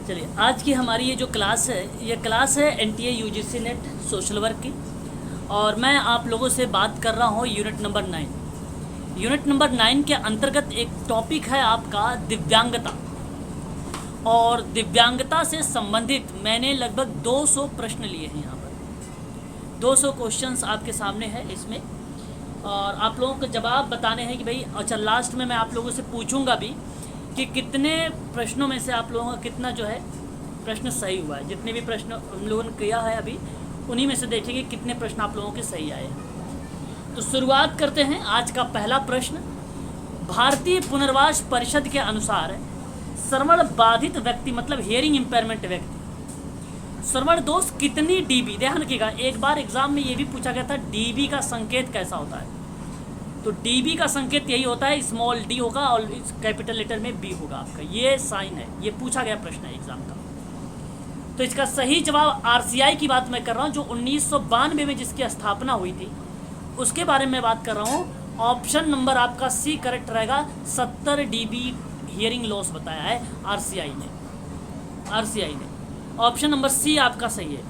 चलिए, आज की हमारी ये जो क्लास है, ये क्लास है NTA UGC net social work की। और मैं आप लोगों से बात कर रहा हूँ यूनिट नंबर 9। यूनिट नंबर 9 के अंतर्गत एक टॉपिक है आपका दिव्यांगता। और दिव्यांगता से संबंधित मैंने लगभग 200 प्रश्न लिए हैं। यहाँ पर 200 क्वेश्चंस आपके सामने है इसमें, और आप लोगों को जवाब बताने हैं कि भाई, अच्छा लास्ट में मैं आप लोगों से पूछूंगा भी कि कितने प्रश्नों में से आप लोगों का कितना जो है प्रश्न सही हुआ है। जितने भी प्रश्न हम लोगों ने किया है अभी, उन्हीं में से देखेंगे कितने प्रश्न आप लोगों के सही आए हैं। तो शुरुआत करते हैं। आज का पहला प्रश्न, भारतीय पुनर्वास परिषद के अनुसार श्रवण बाधित व्यक्ति मतलब हियरिंग इम्पेयरमेंट व्यक्ति श्रवण दोष कितनी डीबी, ध्यान रखिएगा, एक बार एग्जाम में ये भी पूछा गया था डीबी का संकेत कैसा होता है। तो डीबी का संकेत यही होता है, स्मॉल डी होगा और कैपिटल लेटर में बी होगा आपका, ये साइन है। ये पूछा गया प्रश्न है एग्जाम का। तो इसका सही जवाब आरसीआई की बात मैं कर रहा हूँ, जो 1992 में जिसकी स्थापना हुई थी उसके बारे में बात कर रहा हूँ। ऑप्शन नंबर आपका सी करेक्ट रहेगा। 70 डीबी हियरिंग लॉस बताया है आरसीआई ने। ऑप्शन नंबर सी आपका सही है।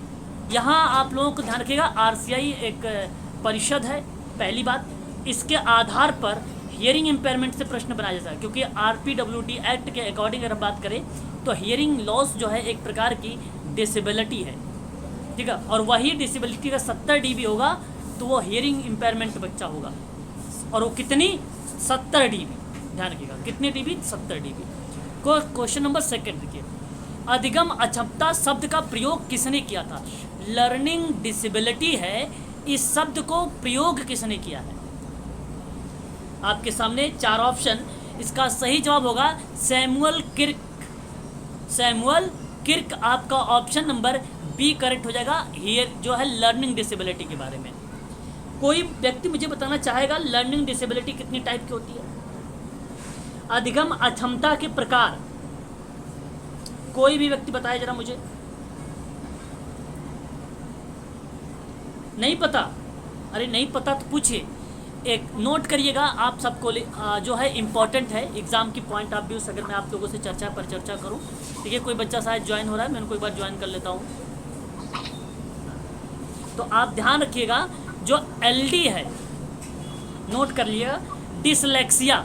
यहाँ आप लोगों को ध्यान रखिएगा, आरसीआई एक परिषद है। पहली बात, इसके आधार पर हियरिंग इम्पेयरमेंट से प्रश्न बनाया जाता है, क्योंकि आरपीडब्ल्यूडी एक्ट के अकॉर्डिंग अगर बात करें तो हियरिंग लॉस जो है एक प्रकार की डिसेबिलिटी है, ठीक है। और वही डिसेबिलिटी का 70 डीबी होगा तो वो हियरिंग इम्पेयरमेंट बच्चा होगा। और वो कितनी? 70 डीबी। ध्यान रखिएगा, कितने dB? 70 dB. Question number second देखिए, अधिगम अक्षमता शब्द का प्रयोग किसने किया था? लर्निंग डिसेबिलिटी है, इस शब्द को प्रयोग किसने किया है? आपके सामने 4 ऑप्शन, इसका सही जवाब होगा सैमुअल किर्क। आपका ऑप्शन नंबर बी करेक्ट हो जाएगा। हियर जो है लर्निंग डिसेबिलिटी के बारे में। कोई व्यक्ति मुझे बताना चाहेगा लर्निंग डिसेबिलिटी कितनी टाइप की होती है? अधिगम अक्षमता के प्रकार, कोई भी व्यक्ति बताए जरा मुझे। नहीं पता? अरे नहीं पता तो पूछिए। एक नोट करिएगा आप सबको, जो है इम्पॉर्टेंट है एग्जाम की पॉइंट ऑफ व्यू से। अगर मैं आप लोगों से चर्चा करूं, ठीक है। कोई बच्चा शायद ज्वाइन हो रहा है, मैं उनको एक बार ज्वाइन कर लेता हूं। तो आप ध्यान रखिएगा, जो एलडी है नोट कर लिएगा। डिसलेक्सिया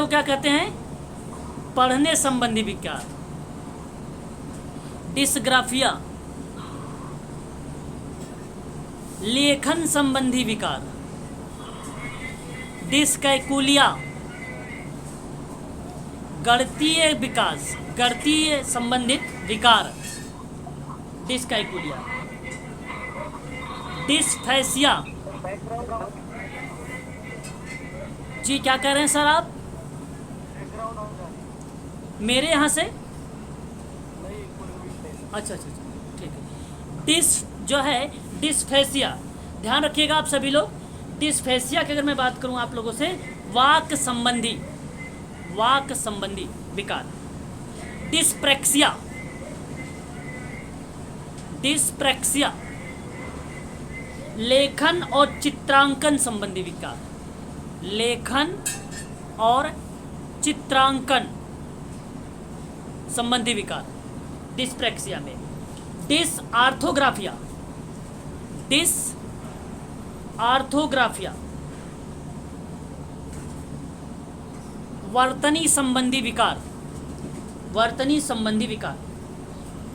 को क्या कहते हैं? पढ़ने संबंधी विकार। डिसग्राफिया लेखन संबंधी विकार। डिस्कैकुलिया गणितीय विकास, गणितीय संबंधित विकार। डिस्कैकुलिया। डिस्फेसिया, जी क्या कह रहे हैं सर आप? मेरे यहाँ से? अच्छा, ठीक है। जो है डिस्फेसिया, ध्यान रखिएगा आप सभी लोग। डिस्फेसिया की अगर मैं बात करूं आप लोगों से, वाक संबंधी विकार। डिस्प्रेक्सिया लेखन और चित्रांकन संबंधी विकार। लेखन और चित्रांकन संबंधी विकार डिस्प्रेक्सिया में। डिसआर्थोग्राफिया वर्तनी संबंधी विकार।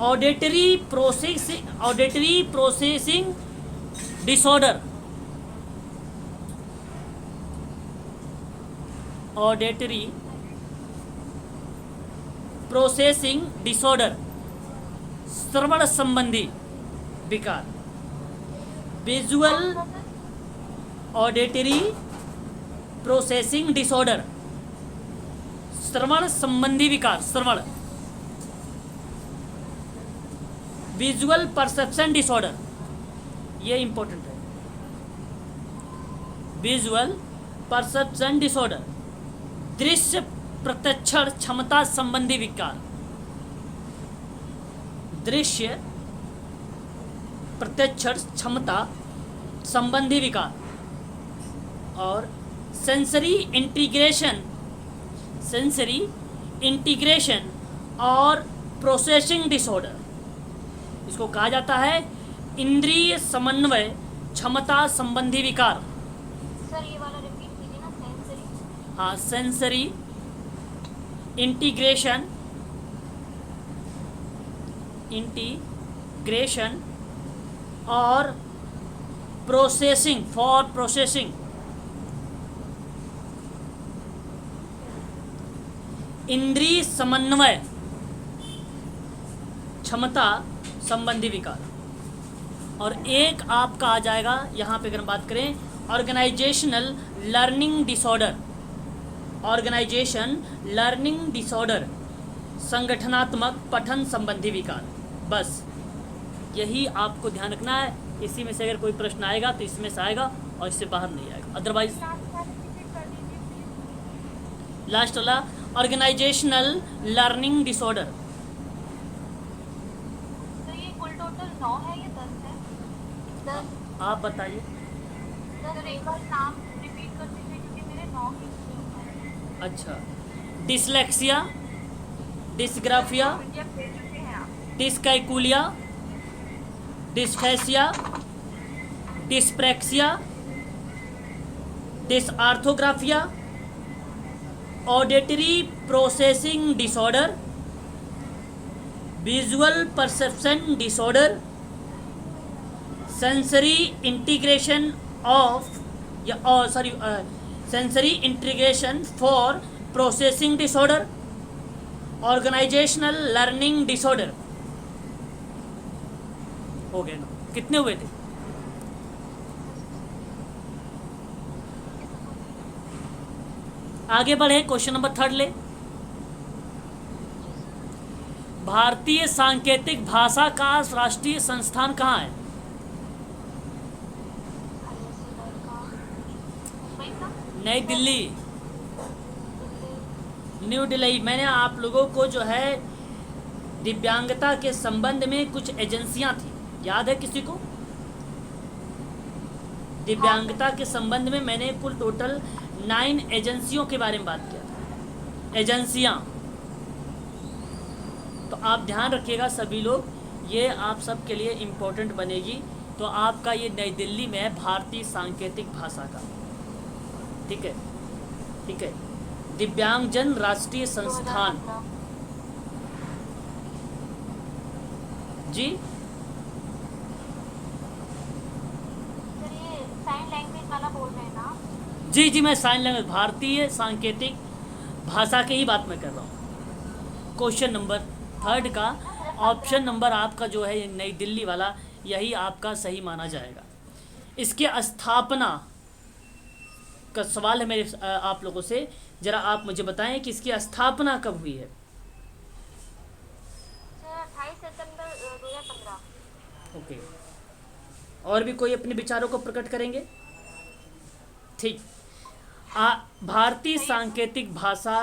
Auditory processing disorder. Auditory processing disorder, श्रवण संबंधी विकार। विजुअल ऑडिटरी प्रोसेसिंग डिसऑर्डर, श्रवण संबंधी विकार। श्रवण। विजुअल परसेप्शन डिसऑर्डर, ये इंपॉर्टेंट है। Visual perception disorder. दृश्य प्रत्यक्षण क्षमता संबंधी विकार। दृश्य प्रत्यक्षण क्षमता संबंधी विकार। और सेंसरी इंटीग्रेशन और प्रोसेसिंग डिसऑर्डर। इसको कहा जाता है इंद्रिय समन्वय क्षमता संबंधी विकार। सर ये वाला रिपीट कीजिए ना, सेंसरी। हाँ, सेंसरी इंटीग्रेशन और प्रोसेसिंग फॉर प्रोसेसिंग। इंद्रिय समन्वय क्षमता संबंधी विकार। और एक आपका आ जाएगा यहाँ पे, अगर हम बात करें organisational learning disorder. Organisation learning disorder, संगठनात्मक पठन संबंधी विकार। बस यही आपको ध्यान रखना है। इसी में से अगर कोई प्रश्न आएगा तो इसमें से आएगा और इससे बाहर नहीं आएगा, अदरवाइज। लास्ट वाला ऑर्गेनाइजेशनल लर्निंग डिसऑर्डर। तो ये कुल टोटल 9 है या 10 है? 10। आप बताइए। सर एक बार नाम रिपीट कर दीजिए क्योंकि मेरे 9 ही। अच्छा, डिसलेक्सिया, डिस्ग्राफिया, दे चुके हैं आप। Dyscalculia, dysphasia, dyspraxia, dysorthographia, auditory processing disorder, visual perception disorder, sensory integration sensory integration for processing disorder, organizational learning disorder. हो गए ना? कितने हुए थे? आगे बढ़े, क्वेश्चन नंबर 3 ले। भारतीय सांकेतिक भाषा का राष्ट्रीय संस्थान कहाँ है? नई दिल्ली, न्यू दिल्ली। मैंने आप लोगों को जो है दिव्यांगता के संबंध में कुछ एजेंसियां थी, याद है किसी को? दिव्यांगता के संबंध में मैंने कुल टोटल 9 एजेंसियों के बारे में बात किया था। एजेंसियां, तो आप ध्यान रखिएगा सभी लोग, ये आप सब के लिए इम्पोर्टेंट बनेगी। तो आपका ये नई दिल्ली में है भारतीय सांकेतिक भाषा का, ठीक है, ठीक है। दिव्यांगजन राष्ट्रीय संस्थान जी। सर ये साइन लैंग्वेज वाला बोल रहे हैं ना? जी जी, मैं साइन लैंग्वेज भारतीय सांकेतिक भाषा की ही बात मैं कर रहा हूँ। क्वेश्चन नंबर 3 का ऑप्शन नंबर आपका जो है नई दिल्ली वाला, यही आपका सही माना जाएगा। इसके स्थापना का सवाल है मेरे आप लोगों से, जरा आप मुझे बताएं कि इसकी स्थापना कब हुई है? सर 28 सितंबर 2015। ओके, और भी कोई अपने विचारों को प्रकट करेंगे? ठीक। भारतीय सांकेतिक भाषा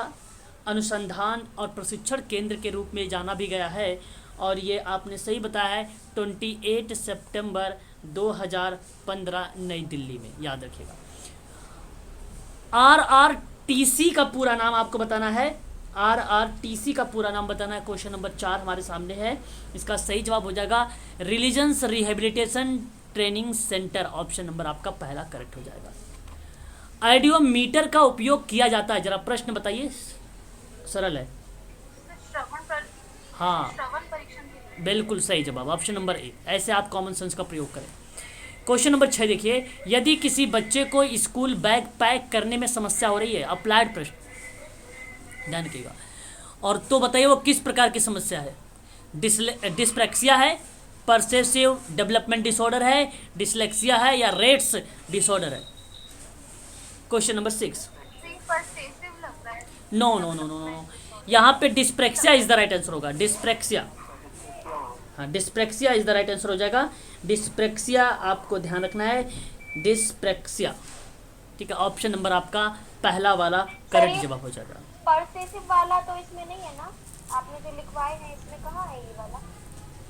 अनुसंधान और प्रशिक्षण केंद्र के रूप में जाना भी गया है, और ये आपने सही बताया है 28 सितंबर 2015 नई दिल्ली में, याद रखिएगा। RRTC का पूरा नाम आपको बताना है। RRTC का पूरा नाम बताना है। क्वेश्चन नंबर 4 हमारे सामने है, इसका सही जवाब हो जाएगा religions rehabilitation training centre. Option number आपका पहला करेक्ट हो जाएगा। आइडियोमीटर का उपयोग किया जाता है, जरा प्रश्न बताइए, सरल है। हाँ, श्रवण परीक्षण के लिए। बिल्कुल सही जवाब, ऑप्शन नंबर 1। ऐसे आप कॉमन सेंस का प्रयोग करें। क्वेश्चन नंबर 6 देखिए, यदि किसी बच्चे को स्कूल बैग पैक करने में समस्या हो रही है, अप्लाइड प्रश्न, ध्यान रखिएगा, और तो बताइए वो किस प्रकार की समस्या है? डिस्प्रैक्सिया है, परसेसिव डेवलपमेंट डिसऑर्डर है, डिसलेक्सिया है, या रेट्स डिसऑर्डर है? Question number 6। No no no no no, यहाँ पे dyspraxia is the right answer होगा। डिस्प्रैक्सिया, हाँ, dyspraxia is the right answer हो जाएगा। डिस्प्रैक्सिया आपको ध्यान रखना है, डिस्प्रैक्सिया, ठीक है। ऑप्शन नंबर आपका पहला वाला करेक्ट जवाब हो जाएगा। परसेसिव वाला तो इसमें नहीं है ना, आपने जो लिखवाए हैं इसमें कहाँ है ये वाला?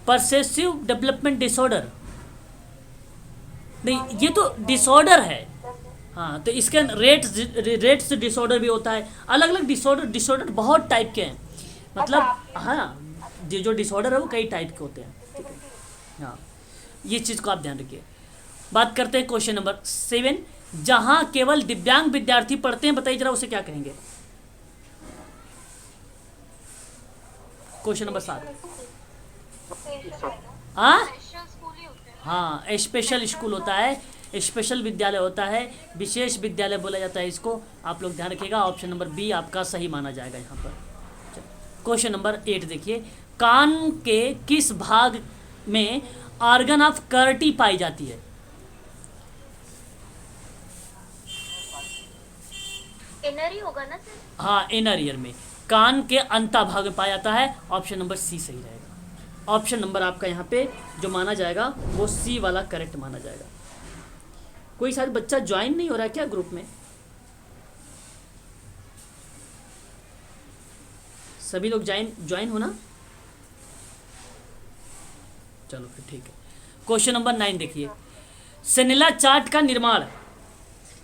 परसेसिव डेवलपमेंट डिसऑर्डर नहीं, ये तो डिसऑर्डर है। हाँ, तो इसके रेट्स डिसऑर्डर भी होता है, अलग अलग डिसऑर्डर बहुत टाइप के हैं। मतलब हाँ, जो डिसऑर्डर है वो कई टाइप के होते हैं, ठीक है। हाँ, ये चीज़ को आप ध्यान रखिए। बात करते हैं क्वेश्चन नंबर 7। जहाँ केवल दिव्यांग विद्यार्थी पढ़ते हैं, बताइए जरा उसे क्या कहेंगे। Question number 7। हाँ स्पेशल स्कूल ही होते हैं। हाँ, स्पेशल स्कूल होता है, स्पेशल विद्यालय होता है, विशेष विद्यालय बोला जाता है इसको। आप लोग ध्यान रखिएगा, ऑप्शन नंबर बी आपका सही माना जाएगा यहाँ पर। क्वेश्चन नंबर 8 देखिए, कान के किस भाग में आर्गन ऑफ कर्टी पाई जाती है। इनर ही होगा ना सर? हाँ, इनर ईयर में, कान के अंता भाग में पाया जाता है। ऑप्शन नंबर सी सही रहेगा। ऑप्शन नंबर आपका यहाँ पे जो माना जाएगा वो सी वाला करेक्ट माना जाएगा। कोई शायद बच्चा ज्वाइन नहीं हो रहा है क्या ग्रुप में? सभी लोग ज्वाइन होना। चलो फिर ठीक है। क्वेश्चन नंबर 9 देखिए, सेनेला चार्ट का निर्माण,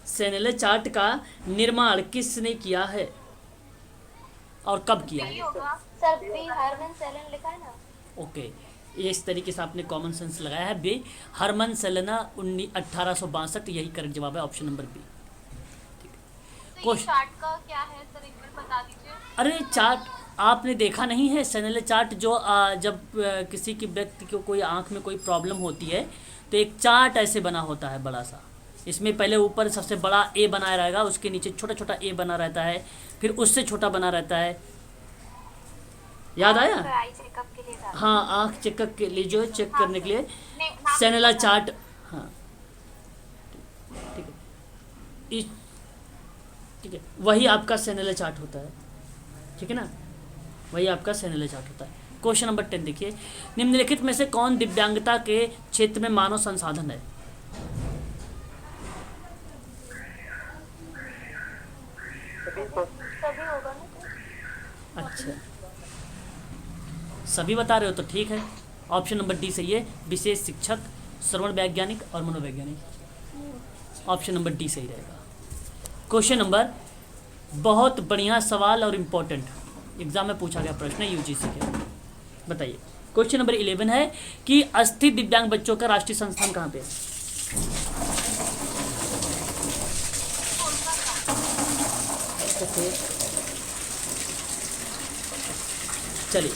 सेनेला चार्ट का निर्माण किसने किया है और कब किया यही है? होगा सर, बी हरमन सेलन लिखा है ना। ओके, ये इस तरीके से आपने कॉमन सेंस लगाया है। बी हरमन सेलेना 1862, यही करेक्ट जवाब है, ऑप्शन नंबर बी। तो ये चार्ट का क्या है सर, एक बार बता दीजिए। अरे चार्ट आपने देखा नहीं है? सेनेला चार्ट जो जब किसी की व्यक्ति को कोई आंख में कोई प्रॉब्लम होती है तो एक चार्ट ऐसे बना होता है बड़ा सा। इसमें पहले ऊपर सबसे बड़ा ए बनाया रहेगा, उसके नीचे छोटा छोटा ए बना रहता है, फिर उससे छोटा बना रहता है। याद आया? आई चेकअप के लिए था। हाँ, आँख चेकअप के लिए, जो है चेक हाँ, करने के लिए नहीं, नाम सेनेला नहीं चार्ट। हाँ ठीक है, ठीक है, वही आपका सेनेला चार्ट होता है, ठीक है ना, वही आपका सेनेला चार्ट होता है। क्वेश्चन नंबर 10 देखिए, निम्नलिखित में से कौन दिव्यांगता के क्षेत्र में मानव संसाधन है। सभी होगा ना। अच्छा, सभी बता रहे हो तो ठीक है, ऑप्शन नंबर डी सही है, विशेष शिक्षक, श्रवण वैज्ञानिक और मनोवैज्ञानिक। ऑप्शन नंबर डी सही रहेगा। क्वेश्चन नंबर, बहुत बढ़िया सवाल और इम्पोर्टेंट, एग्जाम में पूछा गया प्रश्न है यूजीसी के, बताइए। क्वेश्चन नंबर 11 है कि अस्थित दिव्यांग बच्चों का राष्ट्रीय संस्थान कहाँ पे है। ओके, चलिए,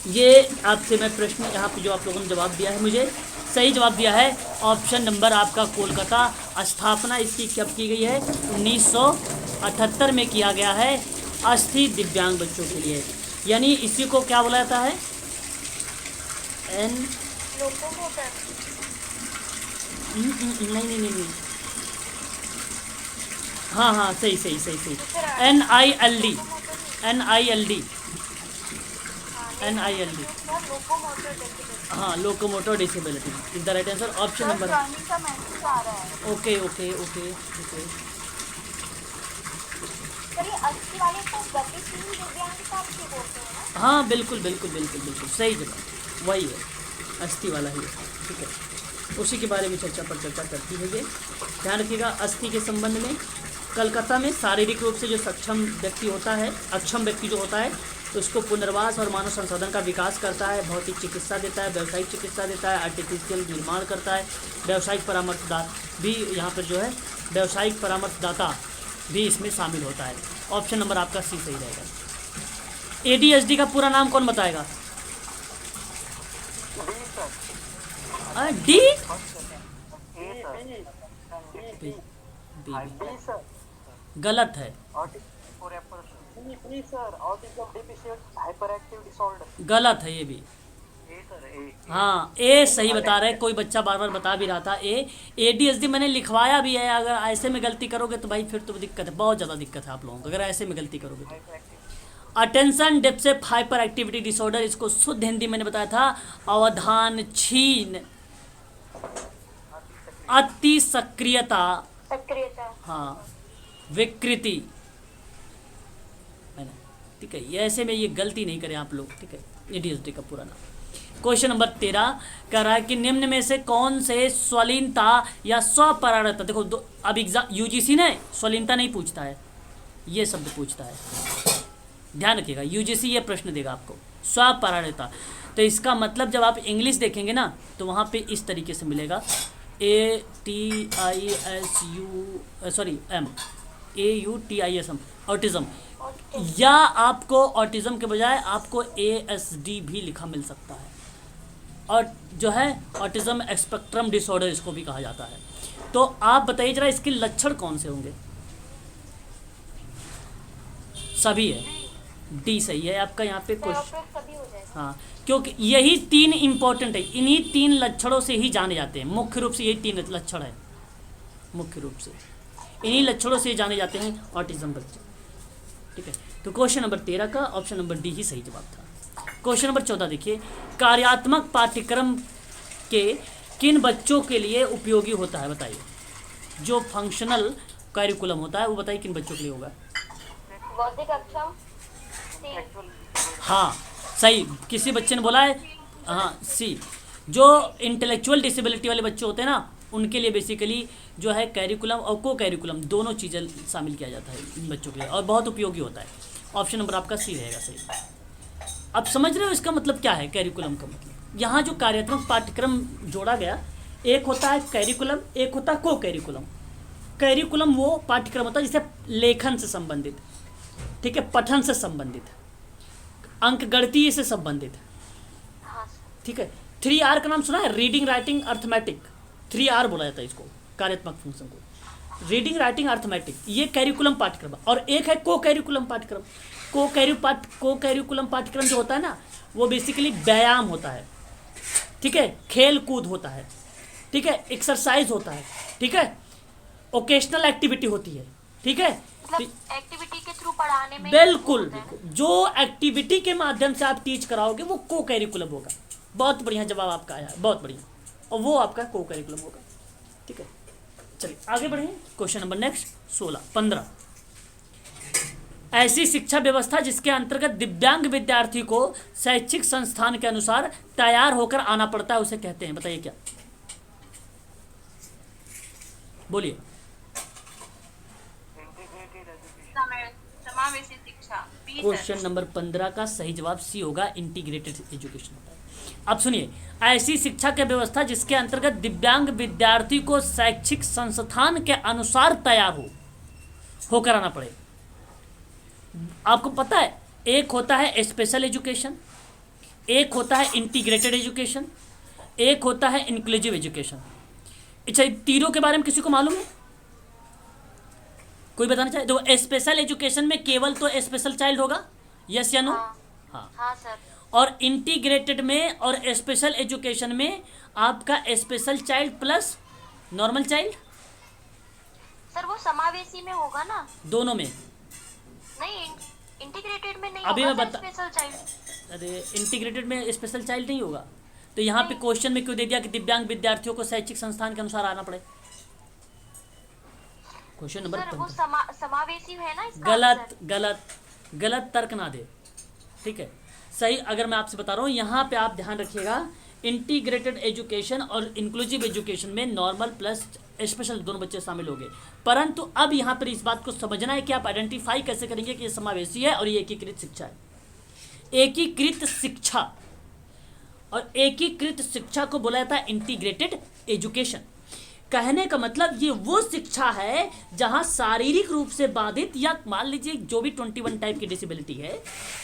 ये आपसे मैं प्रश्न यहाँ पे जो आप लोगों ने जवाब दिया है, मुझे सही जवाब दिया है ऑप्शन नंबर आपका कोलकाता। स्थापना इसकी कब की गई है? 1978 में किया गया है, अस्थि दिव्यांग बच्चों के लिए। यानी इसी को क्या बोला जाता है? An locomotor. नहीं, हाँ, सही, NILD, हाँ, locomotor disability is the right answer, option number. का मैसेज आ रहा है। ओके। सर ये अस्थि वाले को गतिशील दिव्यांगता भी बोलते हैं ना? हाँ, बिल्कुल सही जवाब वही है, अस्थि वाला ही है, ठीक है। उसी के बारे में चर्चा करती है ये, ध्यान रखिएगा। अस्थि के संबंध में कलकत्ता में शारीरिक रूप से जो सक्षम व्यक्ति होता है, अक्षम व्यक्ति जो होता है, तो उसको पुनर्वास और मानव संसाधन का विकास करता है, भौतिक चिकित्सा देता है, व्यावसायिक चिकित्सा देता है, आर्टिफिशियल निर्माण करता है, व्यावसायिक परामर्शदाता भी यहाँ पर जो है, व्यावसायिक परामर्शदाता भी इसमें शामिल होता है। ऑप्शन नंबर आपका सी सही रहेगा। ADHD का पूरा नाम कौन बताएगा? डी गलत है, गलत है ये भी। हाँ, ए सही बता रहे, कोई बच्चा बार बार बता भी रहा था ए। ADHD मैंने लिखवाया भी है, अगर ऐसे में गलती करोगे तो भाई फिर तो दिक्कत है, बहुत ज़्यादा दिक्कत है आप लोगों को अगर ऐसे में गलती करोगे तो। Attention deficit hyper activity disorder, इसको शुद्ध हिंदी मैंने बताया था, अवधान छीन, अति सक्रियता, हाँ, विकृति, है ना, ठीक है। ये ऐसे में ये गलती नहीं करें आप लोग, ठीक है। ADHD का पूरा नाम। क्वेश्चन नंबर 13 कह रहा है कि निम्न में से कौन से स्वलीनता या स्वपरागता, देखो अब एग्जाम UGC ने स्वलीनता नहीं पूछता है, ये शब्द पूछता है, ध्यान रखिएगा, यूजीसी ये प्रश्न देगा आपको, स्वपरायणता। तो इसका मतलब जब आप इंग्लिश देखेंगे ना तो वहाँ पे इस तरीके से मिलेगा ATISM, ऑटिज्म, या आपको ऑटिज्म के बजाय आपको ASD भी लिखा मिल सकता है, और जो है ऑटिज्म स्पेक्ट्रम डिसऑर्डर इसको भी कहा जाता है। तो आप बताइए जरा इसके लक्षण कौन से होंगे? सभी है, डी सही है आपका यहाँ पे क्वेश्चन। सभी हो जाएगा। हाँ, क्योंकि यही तीन इंपॉर्टेंट है, इन्हीं तीन लक्षणों से ही जाने जाते हैं, मुख्य रूप से यही तीन लक्षण है, मुख्य रूप से इन्हीं लक्षणों से जाने जाते हैं ऑटिज्म बच्चे। ठीक है, तो क्वेश्चन नंबर 13 का ऑप्शन नंबर डी ही सही जवाब था। क्वेश्चन नंबर 14 देखिए, कार्यात्मक पाठ्यक्रम के किन बच्चों के लिए उपयोगी होता है? बताइए, जो फंक्शनल करिकुलम होता है वो बताइए किन बच्चों के लिए होगा? बौद्धिक अक्षम, हाँ सही, किसी बच्चे ने बोला है, हाँ सी, जो इंटेलेक्चुअल डिसेबिलिटी वाले बच्चे होते हैं ना उनके लिए बेसिकली जो है कैरिकुलम और को कैरिकुलम दोनों चीज़ें शामिल किया जाता है इन बच्चों के लिए, और बहुत उपयोगी होता है। ऑप्शन नंबर आपका सी रहेगा सही। अब समझ रहे हो इसका मतलब क्या है? कैरिकुलम का मतलब यहाँ जो कार्यात्मक पाठ्यक्रम जोड़ा गया, एक होता है कैरिकुलम, एक होता है को कैरिकुलम। कैरिकुलम वो पाठ्यक्रम होता है जिसे लेखन से संबंधित, ठीक है, पठन से संबंधित, अंक गणितीय से संबंधित, ठीक है। 3R का नाम सुना है? Reading, writing, arithmetic. 3R बोला जाता है इसको, कार्यात्मक फंक्शन को, रीडिंग, राइटिंग, अर्थमेटिक। ये कैरिकुलम पाठ्यक्रम। और एक है को कैरिकुलम पाठ्यक्रम। को कैरिकुलम पाठ्यक्रम जो होता है ना वो बेसिकली व्यायाम होता है, ठीक है, खेल कूद होता है, ठीक है, एक्सरसाइज होता है, ठीक है, ओकेशनल एक्टिविटी होती है, ठीक है, एक्टिविटी के थ्रू पढ़ाने में। बिल्कुल बिल्कुल, जो एक्टिविटी के माध्यम से आप टीच कराओगे वो को कैरिकुलम होगा। बहुत बढ़िया जवाब आपका आया, बहुत बढ़िया, और वो आपका को कैरिकुलम होगा, ठीक है। चलिए आगे बढ़े, क्वेश्चन नंबर नेक्स्ट 15। ऐसी शिक्षा व्यवस्था जिसके अंतर्गत दिव्यांग विद्यार्थी को शैक्षिक संस्थान के अनुसार तैयार होकर आना पड़ता है उसे कहते हैं? बताइए क्या, बोलिए। समावेशी शिक्षा। क्वेश्चन नंबर 15 का सही जवाब सी होगा, इंटीग्रेटेड एजुकेशन होता है। अब सुनिए, ऐसी शिक्षा की व्यवस्था जिसके अंतर्गत दिव्यांग विद्यार्थी को शैक्षिक संस्थान के अनुसार तैयार होकर आना पड़े। आपको पता है, एक होता है स्पेशल एजुकेशन, एक होता है इंटीग्रेटेड एजुकेशन, एक होता है इंक्लूसिव एजुकेशन। अच्छा, तीनों के बारे में किसी को मालूम है? कोई बताना चाहे? तो स्पेशल एजुकेशन में केवल तो स्पेशल चाइल्ड होगा, यस या नो? हाँ सर। और इंटीग्रेटेड में और स्पेशल एजुकेशन में आपका special child plus normal child. Sir वो समावेशी में होगा ना? दोनों में नहीं, इंटीग्रेटेड में नहीं अभी होगा मैं बता, स्पेशल चाइल्ड। अरे इंटीग्रेटेड में स्पेशल चाइल्ड नहीं होगा, तो यहाँ पे क्वेश्चन में क्यों दे दिया कि दिव्यांग विद्यार्थियों को शैक्षिक संस्थान के अनुसार आना पड़े? क्वेश्चन नंबर सर वो समावेशी है ना इसका? गलत गलत गलत तर्क ना दे, ठीक है, सही। अगर मैं आपसे बता रहा हूँ, यहाँ पे आप ध्यान रखिएगा, इंटीग्रेटेड एजुकेशन और इंक्लूसिव एजुकेशन में नॉर्मल प्लस स्पेशल दोनों बच्चे शामिल हो गए, परंतु अब यहाँ पर इस बात को समझना है कि आप आइडेंटिफाई कैसे करेंगे कि ये समावेशी है और ये एकीकृत शिक्षा है। एकीकृत शिक्षा, और एकीकृत शिक्षा को बोला जाता है इंटीग्रेटेड एजुकेशन। कहने का मतलब ये वो शिक्षा है जहां शारीरिक रूप से बाधित या मान लीजिए जो भी 21 टाइप की डिसेबिलिटी है,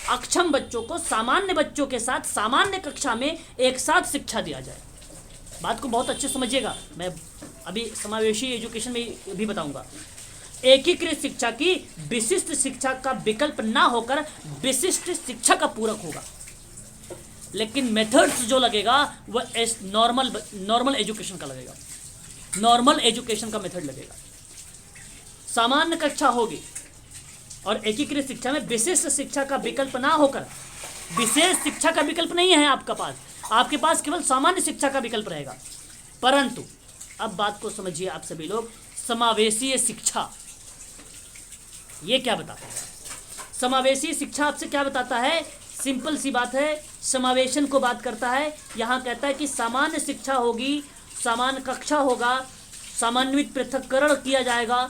अक्षम बच्चों को सामान्य बच्चों के साथ सामान्य कक्षा में एक साथ शिक्षा दिया जाए। बात को बहुत अच्छे समझिएगा, मैं अभी समावेशी एजुकेशन में भी बताऊंगा। एकीकृत शिक्षा की विशिष्ट शिक्षा का विकल्प ना होकर विशिष्ट शिक्षा का पूरक होगा, लेकिन मेथड्स जो लगेगा वह नॉर्मल एजुकेशन का लगेगा, नॉर्मल एजुकेशन का मेथड लगेगा। सामान्य कक्षा होगी और एकीकृत शिक्षा में विशिष्ट शिक्षा का विकल्प ना होकर, विशेष शिक्षा का विकल्प नहीं है आपका पास, आपके पास केवल सामान्य शिक्षा का विकल्प रहेगा। परंतु अब बात को समझिए आप सभी लोग, समावेशी शिक्षा ये क्या बताता है? समावेशी शिक्षा आपसे क्या बताता है? सिंपल सी बात है, समावेशन को बात करता है। यहाँ कहता है कि सामान्य शिक्षा होगी, सामान्य कक्षा होगा, सामान्वित पृथक्करण किया जाएगा,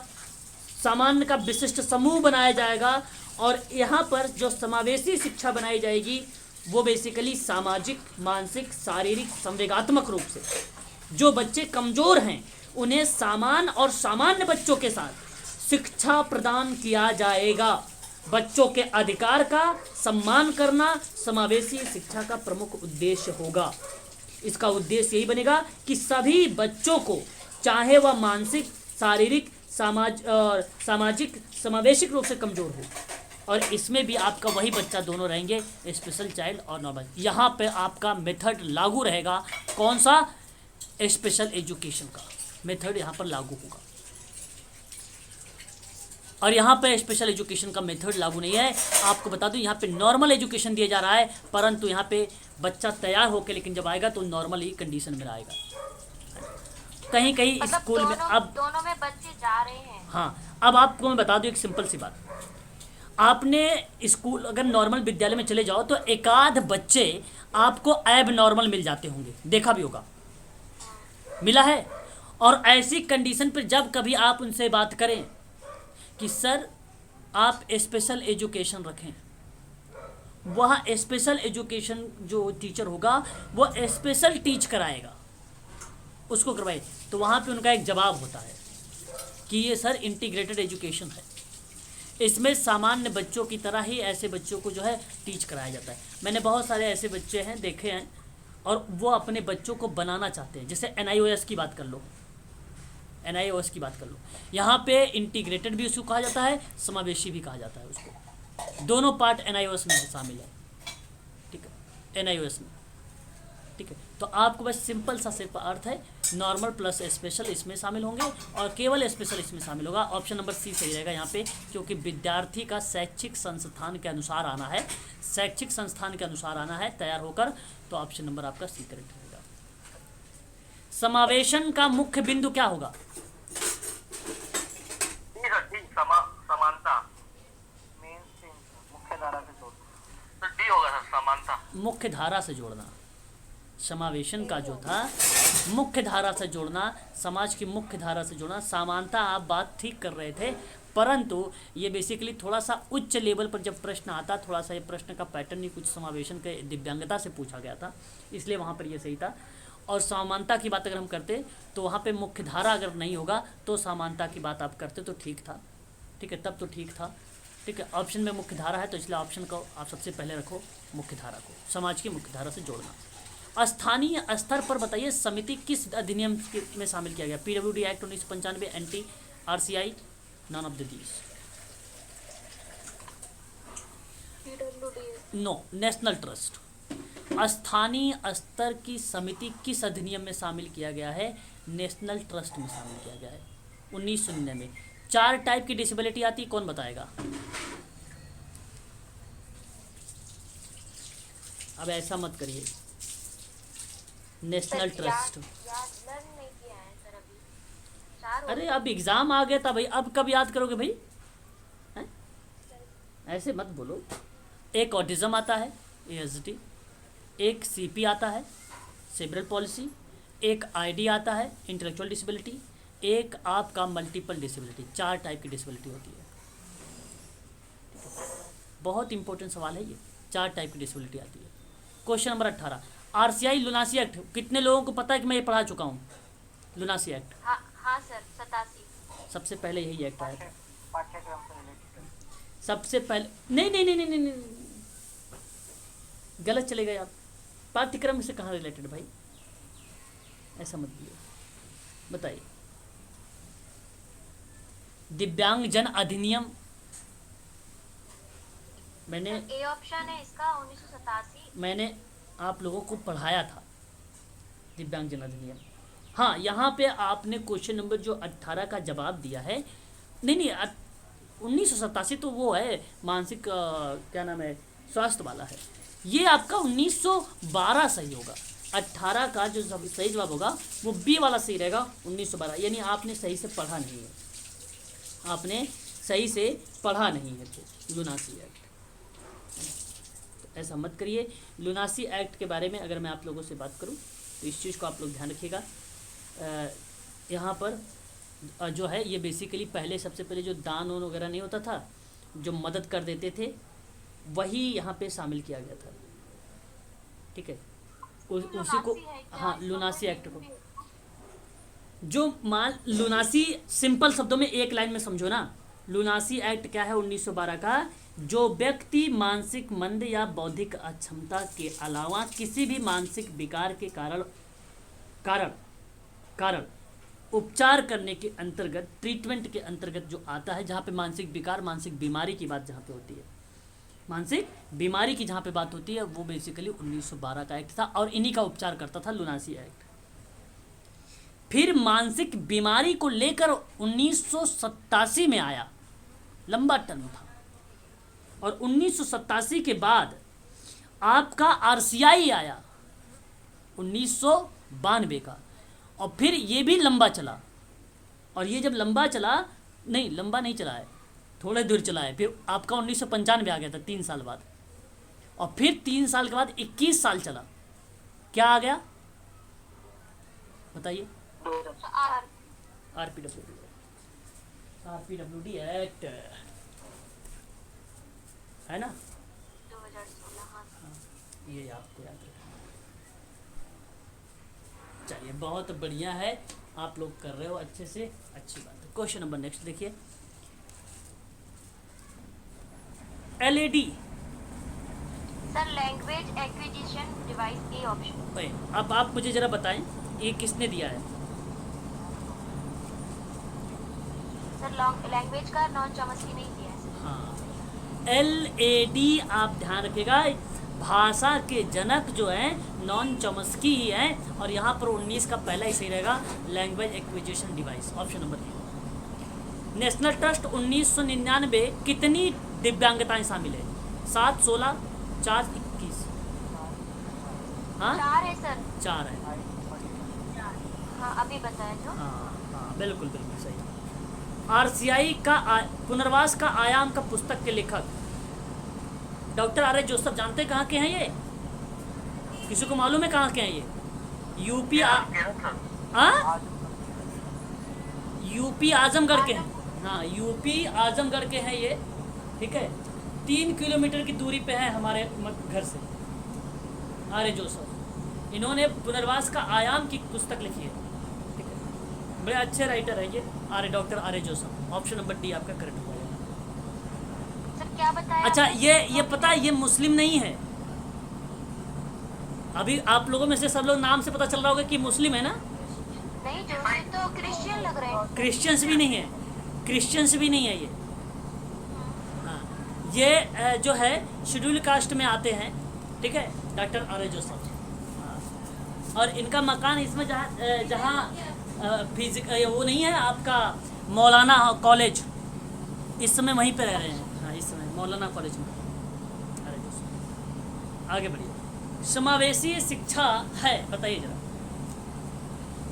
सामान्य का विशिष्ट समूह बनाया जाएगा और यहाँ पर जो समावेशी शिक्षा बनाई जाएगी वो बेसिकली सामाजिक, मानसिक, शारीरिक, संवेगात्मक रूप से जो बच्चे कमज़ोर हैं उन्हें समान और सामान्य बच्चों के साथ शिक्षा प्रदान किया जाएगा। बच्चों के अधिकार का सम्मान करना समावेशी शिक्षा का प्रमुख उद्देश्य होगा। इसका उद्देश्य यही बनेगा कि सभी बच्चों को, चाहे वह मानसिक, शारीरिक, सामाजिक, समावेशिक रूप से कमज़ोर हो, और इसमें भी आपका वही बच्चा दोनों रहेंगे, स्पेशल चाइल्ड और नॉर्मल। यहाँ पे आपका मेथड लागू रहेगा, कौन सा? स्पेशल एजुकेशन का मेथड यहाँ पर लागू होगा। और यहाँ पे स्पेशल एजुकेशन का मेथड लागू नहीं है। आपको बता दूं यहाँ पे नॉर्मल एजुकेशन दिया जा रहा है, परंतु यहाँ पे बच्चा तैयार होकर लेकिन जब आएगा तो नॉर्मल ही कंडीशन में आएगा। कहीं कहीं मतलब स्कूल में अब दोनों में बच्चे जा रहे हैं। हाँ, अब आपको मैं बता दूं एक सिंपल सी बात। आपने स्कूल अगर नॉर्मल विद्यालय में चले जाओ तो एकाध बच्चे आपको एब नॉर्मल मिल जाते होंगे, देखा भी होगा, मिला है। और ऐसी कंडीशन पर जब कभी आप उनसे बात करें कि सर आप स्पेशल एजुकेशन रखें, वह स्पेशल एजुकेशन जो टीचर होगा वो स्पेशल टीच कराएगा, उसको करवाए, तो वहाँ पे उनका एक जवाब होता है कि ये सर इंटीग्रेटेड एजुकेशन है, इसमें सामान्य बच्चों की तरह ही ऐसे बच्चों को जो है टीच कराया जाता है। मैंने बहुत सारे ऐसे बच्चे हैं देखे हैं और वो अपने बच्चों को बनाना चाहते हैं। जैसे NIOS की बात कर लो, NIOS की बात कर लो, यहाँ पे इंटीग्रेटेड भी उसको कहा जाता है, समावेशी भी कहा जाता है उसको, दोनों पार्ट NIOS में शामिल है, ठीक है, NIOS में, ठीक है। तो आपको बस सिंपल सा सिर्फ अर्थ है नॉर्मल प्लस स्पेशल इसमें शामिल होंगे और केवल स्पेशल इसमें शामिल होगा। ऑप्शन नंबर सी सही रहेगा यहाँ पे, क्योंकि विद्यार्थी का शैक्षिक संस्थान के अनुसार आना है, शैक्षिक संस्थान के अनुसार आना है तैयार होकर, तो ऑप्शन नंबर आपका सी करेक्ट रहेगा। समावेशन का मुख्य बिंदु क्या होगा? समानता, मुख्य धारा से जोड़ना, तो डी होगा सर, समानता, मुख्य धारा से जोड़ना। समावेशन का जो था मुख्य धारा से जोड़ना, समाज की मुख्य धारा से जोड़ना। समानता आप बात ठीक कर रहे थे, परंतु ये बेसिकली थोड़ा सा उच्च लेवल पर जब प्रश्न आता, थोड़ा सा ये प्रश्न का पैटर्न ही कुछ समावेशन के दिव्यांगता से पूछा गया था, इसलिए वहाँ पर ये सही था। और समानता की बात अगर हम करते तो वहाँ पे मुख्य धारा अगर नहीं होगा तो समानता की बात आप करते तो ठीक था, ठीक है, तब तो ठीक था, ठीक है। ऑप्शन में मुख्य धारा है तो इसलिए ऑप्शन को आप सबसे पहले रखो, मुख्य धारा को, समाज की मुख्य धारा से जोड़ना। स्थानीय स्तर पर बताइए समिति किस अधिनियम में शामिल किया गया? PWD act 1995, NT-RCI, none of these दीज। No, national trust. स्थानीय स्तर की समिति किस अधिनियम में शामिल किया गया है? नेशनल ट्रस्ट में शामिल किया गया है 1999 में। 4 टाइप की डिसेबिलिटी आती है, कौन बताएगा? अब ऐसा मत करिए, नेशनल ट्रस्ट। अरे अब एग्जाम आ गया था भाई, अब कब याद करोगे भाई? हैं? ऐसे मत बोलो। एक ऑटिज्म आता है, ASD, एक CP आता है, सेरेब्रल पॉलिसी, एक ID आता है, इंटेलेक्चुअल डिसेबिलिटी, एक आपका मल्टीपल डिसेबिलिटी। 4 टाइप की डिसेबिलिटी होती है। बहुत इंपॉर्टेंट सवाल है ये, 4 टाइप की डिसेबिलिटी आती है। क्वेश्चन नंबर 18, RCI लुनासी एक्ट, कितने लोगों को पता है कि मैं ये पढ़ा चुका हूँ? लुनासी एक्ट, हाँ सर, 87। सबसे पहले यही एक्ट आया था, पाठ्यक्रम से रिलेटेड। सबसे पहले। नहीं नहीं नहीं नहीं नहीं, नहीं। गलत चले गए आप, पाठ्यक्रम से कहाँ रिलेटेड भाई, ऐसा मत बोलिए। बताइए, दिव्यांग जन अधिनियम, मैंने ए ऑप्शन है इसका 1987। मैंने आप लोगों को पढ़ाया था दिव्यांग जन अधिनियम। हाँ, यहाँ पे आपने क्वेश्चन नंबर जो 18 का जवाब दिया है, नहीं नहीं 1987 तो वो है मानसिक क्या नाम है, स्वास्थ्य वाला है। ये आपका 1912 सही होगा। 18 का जो सही जवाब होगा वो बी वाला सही रहेगा, 1912। यानी आपने सही से पढ़ा नहीं है, आपने सही से पढ़ा नहीं है तो लुनासी एक्ट। तो ऐसा मत करिए। लुनासी एक्ट के बारे में अगर मैं आप लोगों से बात करूं तो इस चीज़ को आप लोग ध्यान रखिएगा। यहाँ पर जो है ये बेसिकली पहले, सबसे पहले जो दान वगैरह नहीं होता था, जो मदद कर देते थे वही यहाँ पे शामिल किया गया था। ठीक है, उसी को, हाँ, लुनासी एक्ट को, जो मान लुनासी, सिंपल शब्दों में एक लाइन में समझो ना, लुनासी एक्ट क्या है 1912 का, जो व्यक्ति मानसिक मंद या बौद्धिक अक्षमता के अलावा किसी भी मानसिक विकार के कारण उपचार करने के अंतर्गत, ट्रीटमेंट के अंतर्गत जो आता है, जहाँ पे मानसिक विकार, मानसिक बीमारी की बात जहाँ पे होती है, मानसिक बीमारी की जहाँ पे बात होती है, वो बेसिकली 1912 का एक्ट था और इन्हीं का उपचार करता था लुनासी एक्ट। फिर मानसिक बीमारी को लेकर 1987 में आया, लंबा टर्म था, और 1987 के बाद आपका आरसीआई आया 1992 का, और फिर ये भी लंबा चला, और ये जब लंबा चला, नहीं लंबा नहीं चला है, थोड़ा दूर चला है, फिर आपका 1995 आ गया था 3 साल बाद, और फिर 3 साल के बाद 21 साल चला, क्या आ गया बताइए? आरपीडब्ल्यूडी एक्ट है ना, 2016। हाँ ये आपको याद रखना। चलिए बहुत बढ़िया है, आप लोग कर रहे हो अच्छे से, अच्छी बात है। क्वेश्चन नंबर नेक्स्ट देखिए, LAD. Sir, language acquisition device, A option. अब आप मुझे जरा बताएं ये किसने दिया है? सर, लैंग्वेज का नॉन चॉम्स्की नहीं दिया है सर। हाँ, एलएडी आप ध्यान रखिएगा, भाषा के जनक जो हैं नॉन चॉम्स्की ही हैं, और यहाँ पर 19 का पहला ही सही रहेगा, language acquisition device, option number 3। National trust 1999 कितनी दिव्यांगताएं शामिल है? 7, 16, 4, 21? हाँ 4 है सर। 4 है। हाँ अभी बताया जो। हाँ बिल्कुल बिल्कुल सही। आरसीआई का पुनर्वास का आयाम का पुस्तक के लेखक डॉक्टर आर एच जोसेफ, जानते हैं कहाँ के हैं ये? किसी को मालूम है कहाँ के हैं ये? यूपी यूपी आजमगढ़ के हैं। हाँ यूपी आजमगढ़ के हैं ये, ठीक है, 3 किलोमीटर की दूरी पे है हमारे घर से। आर एच जोसेफ, इन्होंने पुनर्वास का आयाम की पुस्तक लिखी है, ठीक है, बड़े अच्छे राइटर है ये doctor R H Joseph. Option number D आपका करेक्ट हो जाएगा। सर क्या बताया? अच्छा ये पता है, ये मुस्लिम नहीं है। अभी आप लोगों में से सब लोग नाम से पता चल रहा होगा कि मुस्लिम है ना? नहीं, जोसेफ तो क्रिश्चियन लग रहे हैं। क्रिश्चियंस भी नहीं है, क्रिश्चियंस भी नहीं है ये। हाँ, ये जो है शेड्यूल कास्ट में आते हैं, ठीक है, डॉक्टर आर एच जोसेफ। हाँ, और इनका मकान इसमें जहाँ फिजिक वो नहीं है आपका मौलाना कॉलेज, इस समय वहीं पे रह रहे हैं। हाँ इस समय मौलाना कॉलेज में। अरे दोस्तों आगे बढ़िए, समावेशी शिक्षा है, बताइए जरा।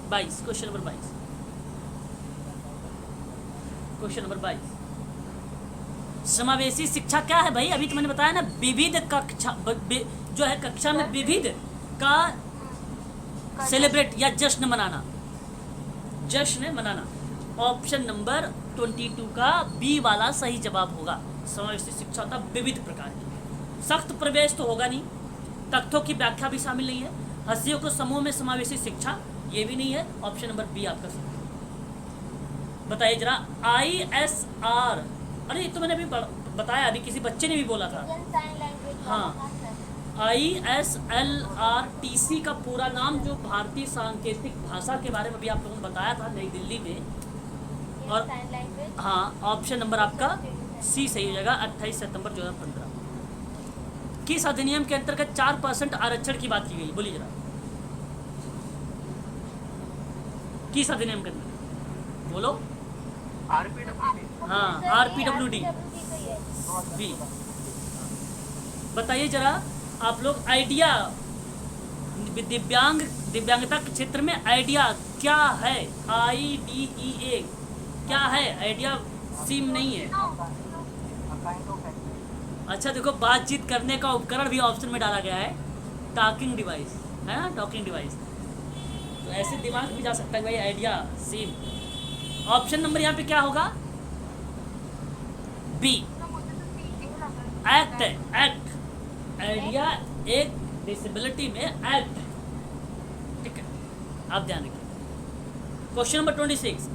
22, क्वेश्चन नंबर 22, क्वेश्चन नंबर 22, समावेशी शिक्षा क्या है भाई? अभी तो मैंने बताया ना, विविध कक्षा जो है, कक्षा में विविध का सेलिब्रेट या जश्न मनाना, जश्न मनाना। ऑप्शन नंबर 22 का बी वाला सही जवाब होगा। समावेशी शिक्षा होता विविध प्रकार की, सख्त प्रवेश तो होगा नहीं, तथ्यों की व्याख्या भी शामिल नहीं है, हस्तियों को समूह में समावेशी शिक्षा ये भी नहीं है। ऑप्शन नंबर बी आपका सही। बताइए जरा, ISR, अरे तो मैंने अभी बताया, अभी किसी बच्चे ने भी बोला था। हाँ, ISLRTC का पूरा नाम, जो भारतीय सांकेतिक भाषा के बारे में भी आप लोगों ने बताया था नई दिल्ली में। और हाँ, ऑप्शन नंबर आपका सी सही हो जाएगा। 28 सितंबर 2015 किस अधिनियम के अंतर्गत 4% आरक्षण की बात की गई? बोलिए जरा, किस अधिनियम के अंतर्गत? बोलो। हाँ RPWD बी। बताइए जरा आप लोग, आइडिया दिव्यांगता के क्षेत्र में आइडिया क्या है? IDEA क्या है? आइडिया सिम नहीं है। अच्छा देखो, बातचीत करने का उपकरण भी ऑप्शन में डाला गया है, टॉकिंग डिवाइस है ना, टॉकिंग डिवाइस। तो ऐसे दिमाग भी जा सकता है भाई, आइडिया सिम। ऑप्शन नंबर यहाँ पे क्या होगा? बी। एक्ट है, एक्ट। आइडिया एक डिसेबिलिटी में एक्ट है, ठीक है, आप ध्यान रखिए। क्वेश्चन नंबर 26,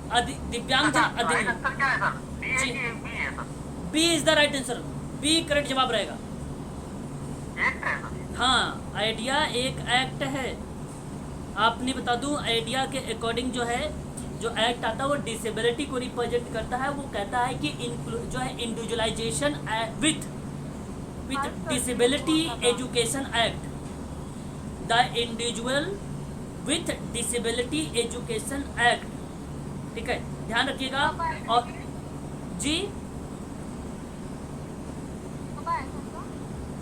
दिव्यांगजन राइट अधिनियम। आंसर क्या है सर? डी है जी। कि बी है sir? B is the right answer, B correct जवाब रहेगा। एक्ट है सर? हाँ, आइडिया एक एक्ट है। आपने बता दूं, आइडिया के अकॉर्डिंग जो है, जो एक्ट आता है वो डिसेबिलिटी को रिप्रेजेंट करता है। वो कहता है कि जो है individualisation with disability education act, the individual with disability education act, ठीक है, ध्यान रखिएगा। और जी,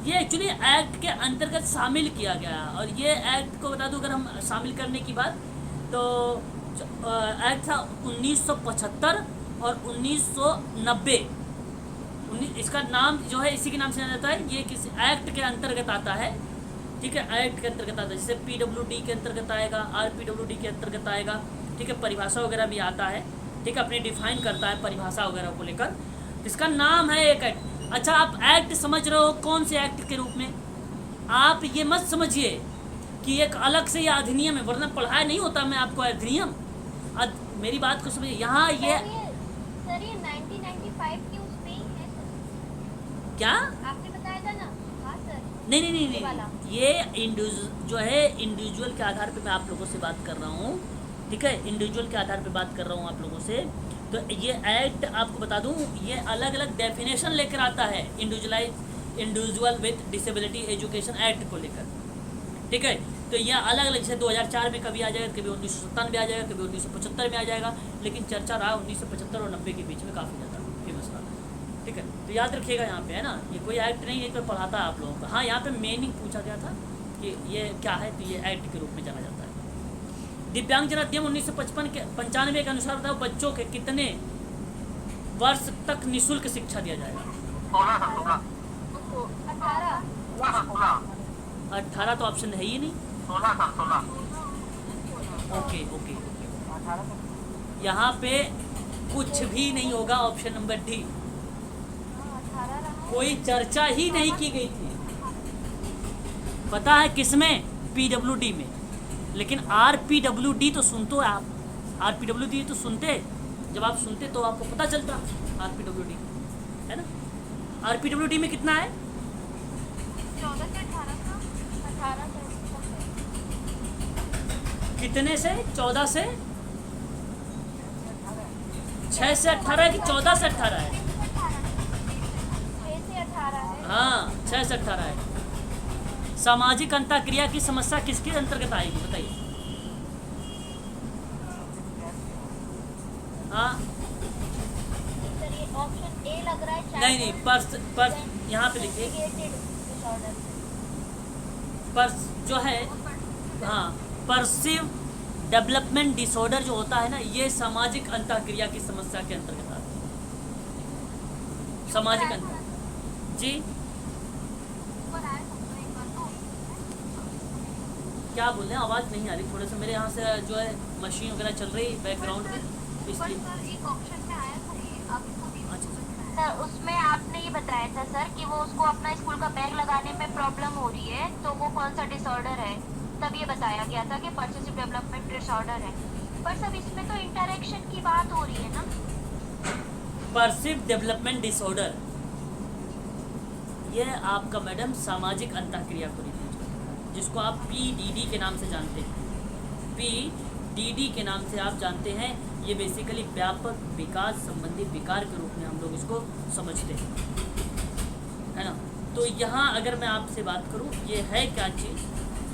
ये एक्चुअली एक्ट के अंतर्गत शामिल किया गया है। और ये एक्ट को बता दूं, अगर हम शामिल करने की बात, तो एक्ट था 1975 और 1990। इसका नाम जो है इसी के नाम से जाना जाता है। ये किसी एक्ट के अंतर्गत आता है, ठीक है, एक्ट के अंतर्गत आता है। जैसे PWD के अंतर्गत आएगा, RPWD के अंतर्गत आएगा, ठीक है, परिभाषा वगैरह भी आता है, ठीक है, अपनी डिफाइन करता है परिभाषा वगैरह को लेकर। इसका नाम है एक एक्ट। अच्छा, आप एक्ट समझ रहे हो कौन से एक्ट के रूप में? आप ये मत समझिए कि एक अलग से ये अधिनियम है, वरना पढ़ाया नहीं होता मैं आपको अधिनियम। मेरी बात को समझिए, यहाँ ये सर ये 1995 की उस पे ही है सर, क्या, आपने बताया था ना। हाँ सर, नहीं नहीं नहीं ये वाला। नहीं, ये जो है इंडिविजुअल के आधार पे मैं आप लोगों से बात कर रहा हूँ, ठीक है, इंडिविजुअल के आधार पे बात कर रहा हूँ आप लोगों से। तो ये एक्ट आपको बता दूँ, ये अलग अलग डेफिनेशन लेकर आता है individual with disability education act को लेकर, ठीक है। तो ये अलग अलग, जैसे 2004 में कभी आ जाएगा, कभी 1997 में आ जाएगा, कभी 1975 में आ जाएगा, लेकिन चर्चा रहा 1975 और 90 के बीच में काफ़ी ज़्यादा फेमस रहा, ठीक है। तो याद रखिएगा यहाँ पे, है ना, ये कोई एक्ट नहीं है, कोई पढ़ाता है आप लोगों को। हाँ, यहाँ पे मीनिंग पूछा गया था कि ये क्या है, तो ये एक्ट के रूप में जाना जाता है। दिव्यांगजन अधिनियम 1995 के अनुसार बताओ, बच्चों के कितने वर्ष तक निःशुल्क शिक्षा दिया जाएगा? 16 सर, 16 18। 16 18 तो ऑप्शन है ही नहीं। 16 सर, 16 ओके ओके, यहाँ पे कुछ भी नहीं होगा, ऑप्शन नंबर डी, 18 रहा। कोई चर्चा ही नहीं की गई थी। पता है किसमें? PWD में। लेकिन RPWD तो सुनते हो आप, RPWD तो सुनते, जब आप सुनते तो आपको पता चलता RPWD, है ना। RPWD में कितना है? 14 से 18 का, 18 से कितने से? 14 से 6 से 18 कि 14 से 18 है? 6 से 18 है। हाँ, 6 से 18 है। सामाजिक अंतःक्रिया की समस्या किसके अंतर्गत आएगी बताइए? हाँ, सर ये ऑप्शन ए लग रहा है। नहीं नहीं, पर्स यहाँ पे लिखिए, डिसऑर्डर। पर्स जो है, हाँ, परसिव डेवलपमेंट डिसऑर्डर जो होता है ना, ये सामाजिक अंतःक्रिया की समस्या के अंतर्गत आता है। सामाजिक अंतर, जी क्या बोल रहे हैं? आवाज़ नहीं आ रही, थोड़े से मेरे यहाँ से जो है मशीन वगैरह चल रही बैकग्राउंड में, इसलिए। सर उसमें आपने ये बताया था सर कि वो उसको अपना स्कूल का बैग लगाने में प्रॉब्लम हो रही है, तो वो कौन सा डिसऑर्डर है, तब ये बताया गया था कि परसेसिव डेवलपमेंट डिसऑर्डर है। पर सब इसमें तो इंटरेक्शन की बात हो रही है ना। परसिव डेवलपमेंट डिसऑर्डर, ये आपका मैडम सामाजिक अंतःक्रिया को रिप्रेजेंट करता है, जिसको आप PDD के नाम से जानते हैं। PDD के नाम से आप जानते हैं। ये बेसिकली व्यापक विकास संबंधी विकार के रूप में हम लोग इसको समझते हैं, है ना। तो यहाँ अगर मैं आपसे बात करूँ, ये है क्या चीज़,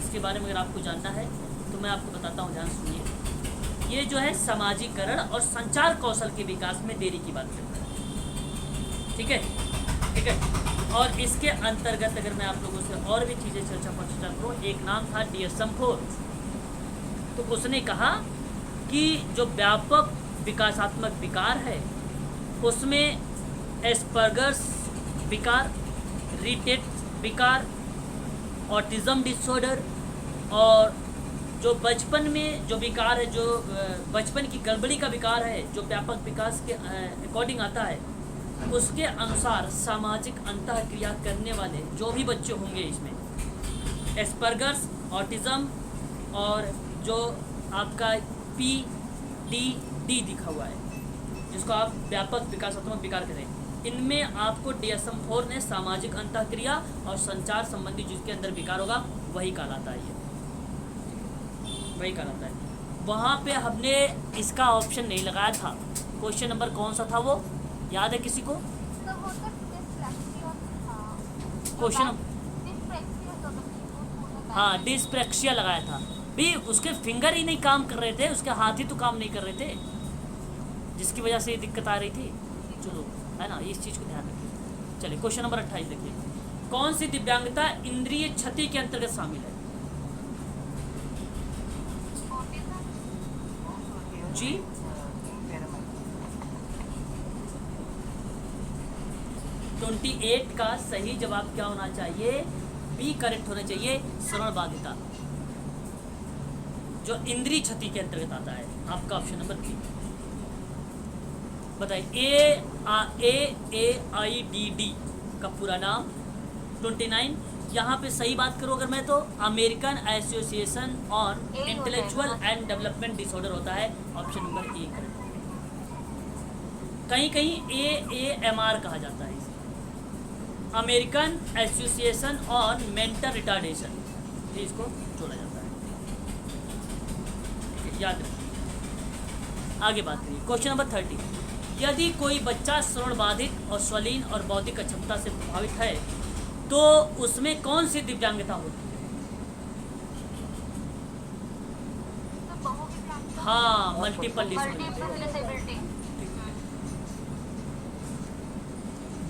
इसके बारे में अगर आपको जानना है तो मैं आपको बताता हूँ, ध्यान सुनिए। ये जो है सामाजिकरण और संचार कौशल के विकास में देरी की बात करता है, ठीक है, ठीक है। और इसके अंतर्गत अगर मैं आप लोगों से और भी चीज़ें चर्चा करूँ, एक नाम था DSM-4, तो उसने कहा कि जो व्यापक विकासात्मक विकार है उसमें एस्पर्गर्स विकार, रिटेट विकार, ऑटिज़म डिसऑर्डर, और जो बचपन में जो विकार है, जो बचपन की गड़बड़ी का विकार है, जो व्यापक विकास के अकॉर्डिंग आता है, उसके अनुसार सामाजिक अंतःक्रिया करने वाले जो भी बच्चे होंगे इसमें एस्पर्गर्स, ऑटिज्म और जो आपका PDD दिखा हुआ है जिसको आप व्यापक विकासात्मक विकार करें, इनमें आपको DSM-4 ने सामाजिक अंतःक्रिया और संचार संबंधी जिसके अंदर विकार होगा वही कहलाता है, ये वही कहलाता है। वहाँ पे हमने इसका ऑप्शन नहीं लगाया था। क्वेश्चन नंबर कौन सा था वो याद है किसी को? तो वो तो डिस्लेक्सिया था। क्वेश्चन डिस्लेक्सिया तो था। हाँ डिस्प्रेक्सिया लगाया था भी, उसके फिंगर ही नहीं काम कर रहे थे, उसके हाथ ही तो काम नहीं कर रहे थे जिसकी वजह से ये दिक्कत आ रही थी। चलो है ना, इस चीज़ को ध्यान रखिए। चलिए क्वेश्चन नंबर 28 देखिए, कौन सी दिव्यांगता इंद्रिय क्षति के अंतर्गत शामिल है? जी 28 का सही जवाब क्या होना चाहिए? बी करेक्ट होना चाहिए, श्रवण बाधिता, जो इंद्रिय क्षति के अंतर्गत आता है। आपका ऑप्शन नंबर बी। बताइए AAIDD का पूरा नाम। 29 यहाँ पे सही बात करो अगर मैं तो American association on intellectual and development disorder होता है, ऑप्शन नंबर ए करेक्ट। कहीं कहीं AAMR कहा जाता है इसे, American association on mental retardation, इसको जोड़ा जाता है, याद रखिए। आगे बात करिए क्वेश्चन नंबर 30, यदि कोई बच्चा श्रवण बाधित और स्वलीन और बौद्धिक अक्षमता से प्रभावित है तो उसमें कौन सी दिव्यांगता होती है? हाँ मल्टीपल डिसेबिलिटी।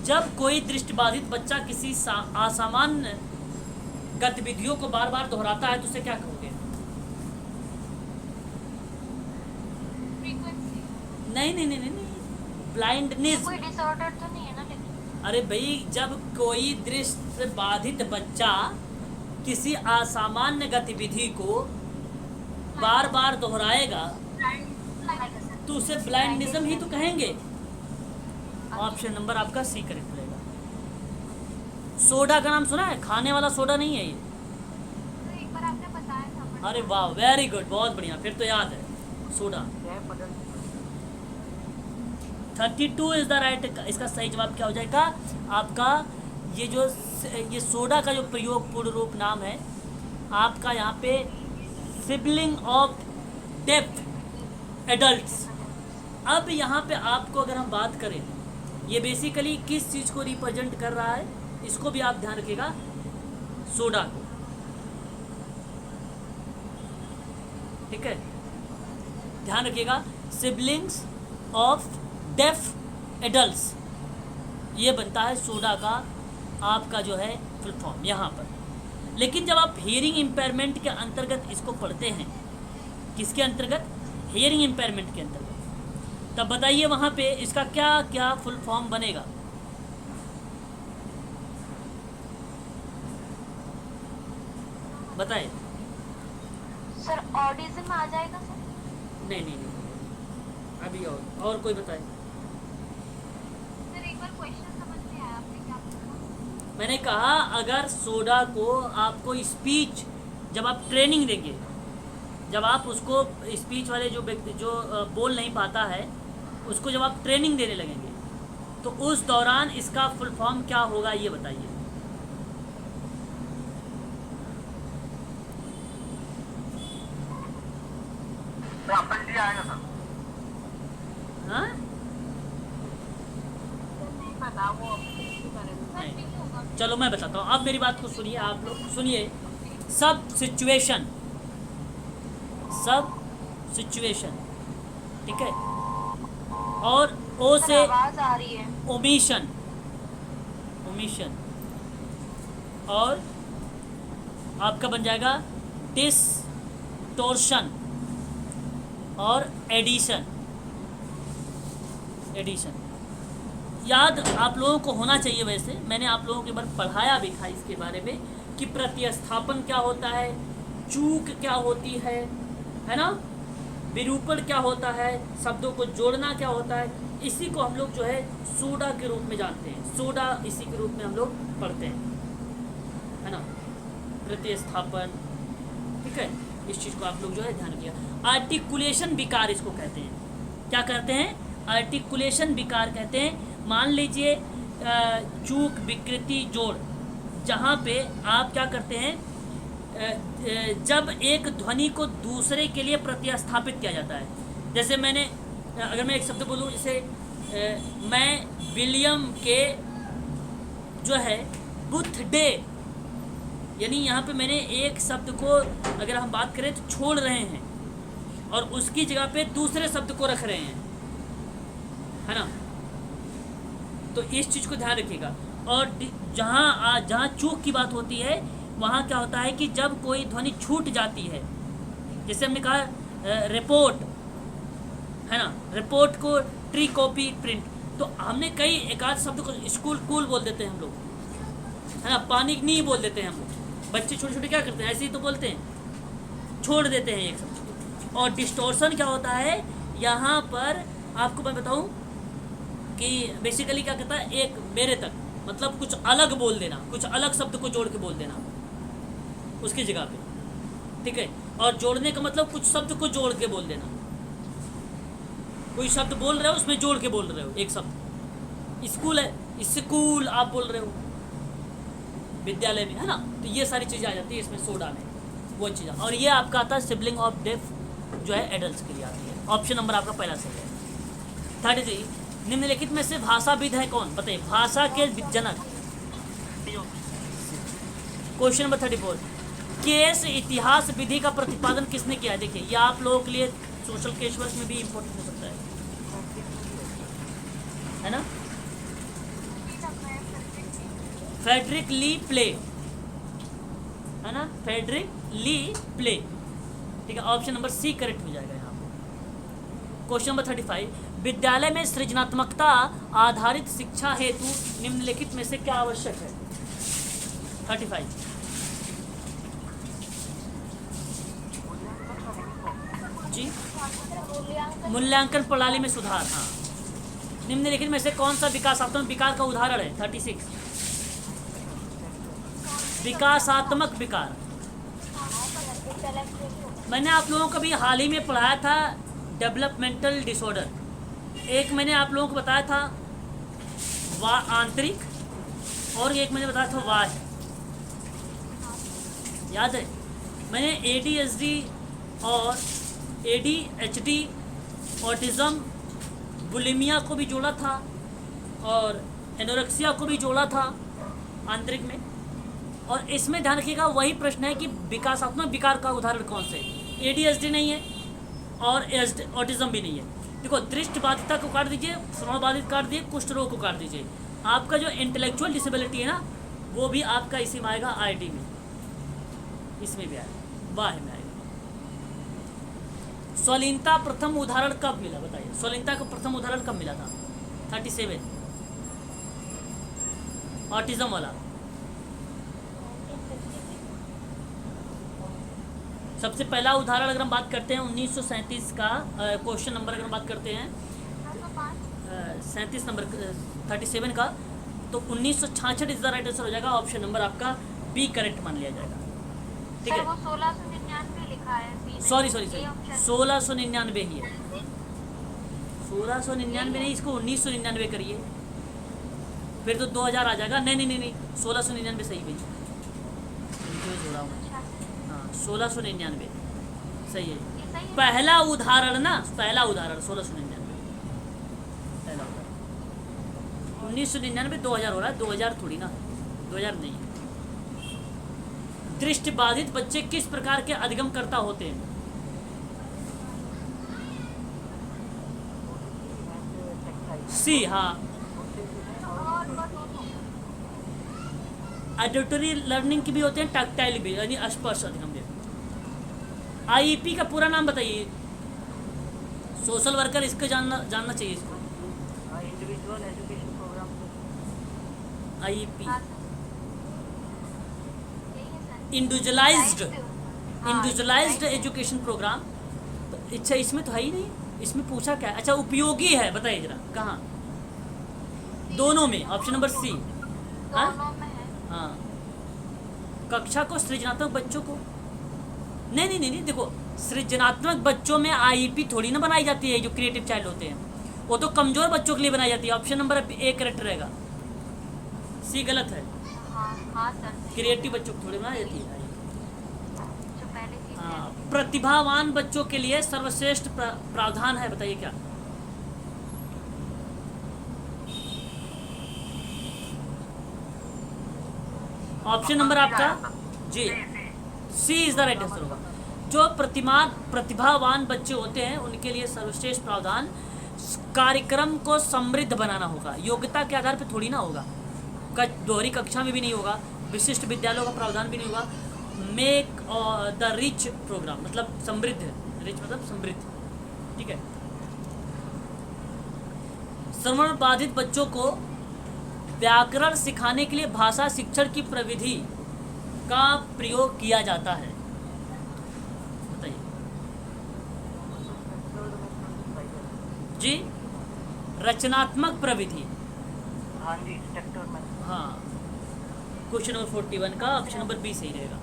जब कोई दृष्टिबाधित बच्चा किसी असामान्य गतिविधियों को बार बार दोहराता है तो उसे क्या कहोगे? नहीं नहीं नहीं नहीं, नहीं। ब्लाइंडनेस कोई डिसऑर्डर तो नहीं है ना? लेकिन अरे भाई जब कोई दृष्टि बाधित बच्चा किसी असामान्य गतिविधि को बार बार दोहराएगा तो उसे ब्लाइंडिज्म ही तो कहेंगे। ऑप्शन नंबर आपका सी करेक्ट रहेगा। सोडा का नाम सुना है? खाने वाला सोडा नहीं है ये। तो एक बार आपने बताया था। अरे वाह वेरी गुड, बहुत बढ़िया, फिर तो याद है सोडा। 32 is the right. इसका सही जवाब क्या हो जाएगा आपका? ये सोडा का जो प्रयोग पूर्ण रूप नाम है आपका यहाँ पे सिबलिंग ऑफ डेफ एडल्ट्स। अब यहाँ पे आपको अगर हम बात करें ये बेसिकली किस चीज़ को रिप्रेजेंट कर रहा है, इसको भी आप ध्यान रखिएगा, सोडा को, ठीक है, ध्यान रखिएगा। सिबलिंग्स ऑफ डेफ एडल्ट्स ये बनता है सोडा का आपका जो है फुल फॉर्म यहाँ पर। लेकिन जब आप हियरिंग इम्पेयरमेंट के अंतर्गत इसको पढ़ते हैं, किसके अंतर्गत? हियरिंग इम्पेयरमेंट के अंतर्गत, तब बताइए वहाँ पे इसका क्या क्या फुल फॉर्म बनेगा? बताइए। सर ऑटिज्म आ जाएगा सर? नहीं नहीं नहीं, अभी और कोई बताए। सर एक बार क्वेश्चन समझ में आया, आपने क्या पूछा? मैंने कहा अगर सोडा को आपको स्पीच, जब आप ट्रेनिंग देंगे, जब आप उसको स्पीच वाले जो व्यक्ति जो बोल नहीं पाता है उसको जब आप ट्रेनिंग देने लगेंगे तो उस दौरान इसका फुल फॉर्म क्या होगा ये बताइए। अपल्टी आएगा सर। हाँ नहीं पता वो नहीं होगा। चलो मैं बताता हूँ, अब मेरी बात को सुनिए, आप लोग सुनिए। सब सिचुएशन, ठीक है, और ओ से आवाज आ रही है। ओमिशन, और आपका बन जाएगा डिस्टोर्शन और एडिशन। याद आप लोगों को होना चाहिए, वैसे मैंने आप लोगों के बार पढ़ाया भी था इसके बारे में कि प्रतिस्थापन क्या होता है, चूक क्या होती है ना, विरूपण क्या होता है, शब्दों को जोड़ना क्या होता है, इसी को हम लोग जो है सोडा के रूप में जानते हैं। सोडा इसी के रूप में हम लोग पढ़ते हैं, है ना, प्रतिस्थापन। ठीक है, इस चीज़ को आप लोग जो है ध्यान रखिए। आर्टिकुलेशन विकार इसको कहते हैं। क्या कहते हैं? आर्टिकुलेशन विकार कहते हैं। मान लीजिए चूक, विकृति, जोड़, जहाँ पे आप क्या करते हैं, जब एक ध्वनि को दूसरे के लिए प्रतिस्थापित किया जाता है। जैसे मैंने, अगर मैं एक शब्द बोलूँ, जैसे मैं विलियम के जो है बर्थडे, यानी यहाँ पे मैंने एक शब्द को अगर हम बात करें तो छोड़ रहे हैं और उसकी जगह पे दूसरे शब्द को रख रहे हैं, है ना। तो इस चीज़ को ध्यान रखिएगा। और जहाँ चूक की बात होती है वहाँ क्या होता है कि जब कोई ध्वनि छूट जाती है, जैसे हमने कहा रिपोर्ट, है ना, रिपोर्ट को ट्री, कॉपी, प्रिंट, तो हमने कई एकाध शब्द को स्कूल कूल बोल देते हैं हम लोग, है ना, पानी नहीं बोल देते हैं हम लोग। बच्चे छोटे छोटे क्या करते हैं, ऐसे ही तो बोलते हैं, छोड़ देते हैं एक शब्द। और डिस्टोर्शन क्या होता है, यहाँ पर आपको मैं बताऊँ कि बेसिकली क्या कहता है, एक मेरे तक, मतलब कुछ अलग बोल देना, कुछ अलग शब्द को जोड़ के बोल देना उसकी जगह पे, ठीक है। और जोड़ने का मतलब कुछ शब्द को जोड़ के बोल देना। कोई शब्द बोल रहे हो, उसमें जोड़ के बोल रहे हो एक शब्द। स्कूल है, स्कूल आप बोल रहे हो विद्यालय में, है ना। तो ये सारी चीज़ें आ जाती है इसमें सोडा में, वो चीज़। और ये आपका आता है सिबलिंग ऑफ डेफ, जो है एडल्ट के लिए आती है। ऑप्शन नंबर आपका पहला सही है। 33, निम्नलिखित में से भाषाविद है कौन, बताइए, भाषा के जनक। क्वेश्चन नंबर 34, केस इतिहास विधि का प्रतिपादन किसने किया है? देखिए, ये आप लोगों के लिए सोशल केस वर्क में भी इम्पोर्टेंट हो सकता है ना। फ्रेडरिक ली प्ले, है ना, फ्रेडरिक ली प्ले, ठीक है। ऑप्शन नंबर सी करेक्ट हो जाएगा यहाँ पे। क्वेश्चन नंबर 35, विद्यालय में सृजनात्मकता आधारित शिक्षा हेतु निम्नलिखित में से क्या आवश्यक है? 35, जी, मूल्यांकन प्रणाली में सुधार। हाँ, निम्नलिखित में से कौन सा विकासात्मक विकार का उदाहरण है? 36, विकासात्मक विकार। मैंने आप लोगों को भी हाल ही में पढ़ाया था डेवलपमेंटल डिसऑर्डर। एक मैंने आप लोगों को बताया था आंतरिक, और एक मैंने बताया था बाह्य, याद है। मैंने ADHD और ADHD, ऑटिज़म, बुलिमिया को भी जोड़ा था और एनोरेक्सिया को भी जोड़ा था आंतरिक में। और इसमें ध्यान रखिएगा, वही प्रश्न है कि विकासात्मक विकार का उदाहरण कौन से? ADHD नहीं है और ऑटिज़म भी नहीं है। देखो, दृष्टिबाधिता को काट दीजिए, श्रवणबाधित काट दीजिए, कुष्ठ रोग को काट दीजिए। आपका जो इंटेलेक्चुअल डिसेबिलिटी है ना, वो भी आपका इसी में आएगा, ID में, इसमें भी आएगा, बाह्य में आएगा। स्वलीनता प्रथम उदाहरण कब मिला, बताइए, स्वलीनता का प्रथम उदाहरण कब मिला था? 37, ऑटिज्म वाला। सबसे पहला उदाहरण अगर हम बात करते हैं 1937 का, क्वेश्चन नंबर अगर हम बात करते हैं 37 नंबर 37 का, तो 1966 इज द राइट आंसर हो जाएगा। ऑप्शन नंबर आपका बी करेक्ट मान लिया जाएगा, ठीक है। 1699 लिखा है। सॉरी 1699 ही है। 1699 नहीं, इसको 1999 करिए, फिर तो 2000 आ जाएगा। नहीं, 1699 सही भेज हो रहा हूँ। हाँ, 1699 सही है। पहला उदाहरण ना, पहला उदाहरण 1699, पहला उदाहरण। 1999 2000 हो रहा है, 2000 थोड़ी ना, 2000 नहीं है। दृष्टिबाधित बच्चे किस प्रकार के अधिगमकर्ता होते हैं? सी, हाँ, ऑडिटरी लर्निंग की भी होते हैं, टैक्टाइल भी, यानी स्पर्श अधिगम भी। IEP का पूरा नाम बताइए, सोशल वर्कर, इसको जानना चाहिए इसको। Individual education programme, IEP individualised education programme. तो अच्छा इसमें तो है ही नहीं, इसमें पूछा क्या है? अच्छा उपयोगी है, बताइए जरा कहाँ? दोनों में, ऑप्शन नंबर सी। हाँ दोनों में है। हाँ, कक्षा को सृजनात्मक बच्चों को, नहीं नहीं नहीं नहीं, देखो सृजनात्मक बच्चों में आईईपी थोड़ी ना बनाई जाती है, जो क्रिएटिव चाइल्ड होते हैं वो तो कमजोर बच्चों के लिए बनाई जाती है। ऑप्शन नंबर ए करेक्ट रहेगा, सी गलत है। हाँ हाँ सर, सही। क्रिएटिव बच्चों को थोड़ी बनाई जाती है। जो पहले चीज है। हाँ, प्रतिभावान बच्चों के लिए सर्वश्रेष्ठ प्रावधान है, बताइए क्या? ऑप्शन नंबर आपका जी, सी इज द राइट आंसर होगा। जो प्रतिभावान बच्चे होते हैं उनके लिए सर्वश्रेष्ठ प्रावधान कार्यक्रम को समृद्ध बनाना होगा, योग्यता के आधार पर थोड़ी ना होगा, दोहरी कक्षा में भी नहीं होगा, विशिष्ट विद्यालयों का प्रावधान भी नहीं होगा। मेक द रिच प्रोग्राम मतलब समृद्ध, रिच मतलब समृद्ध, ठीक है। श्रवण बाधित बच्चों को व्याकरण सिखाने के लिए भाषा शिक्षण की प्रविधि का प्रयोग किया जाता है, बताइए जी। रचनात्मक प्रविधि, हाँ जी, स्ट्रक्चर में। हाँ, क्वेश्चन नंबर 41 का ऑप्शन नंबर बी सही रहेगा।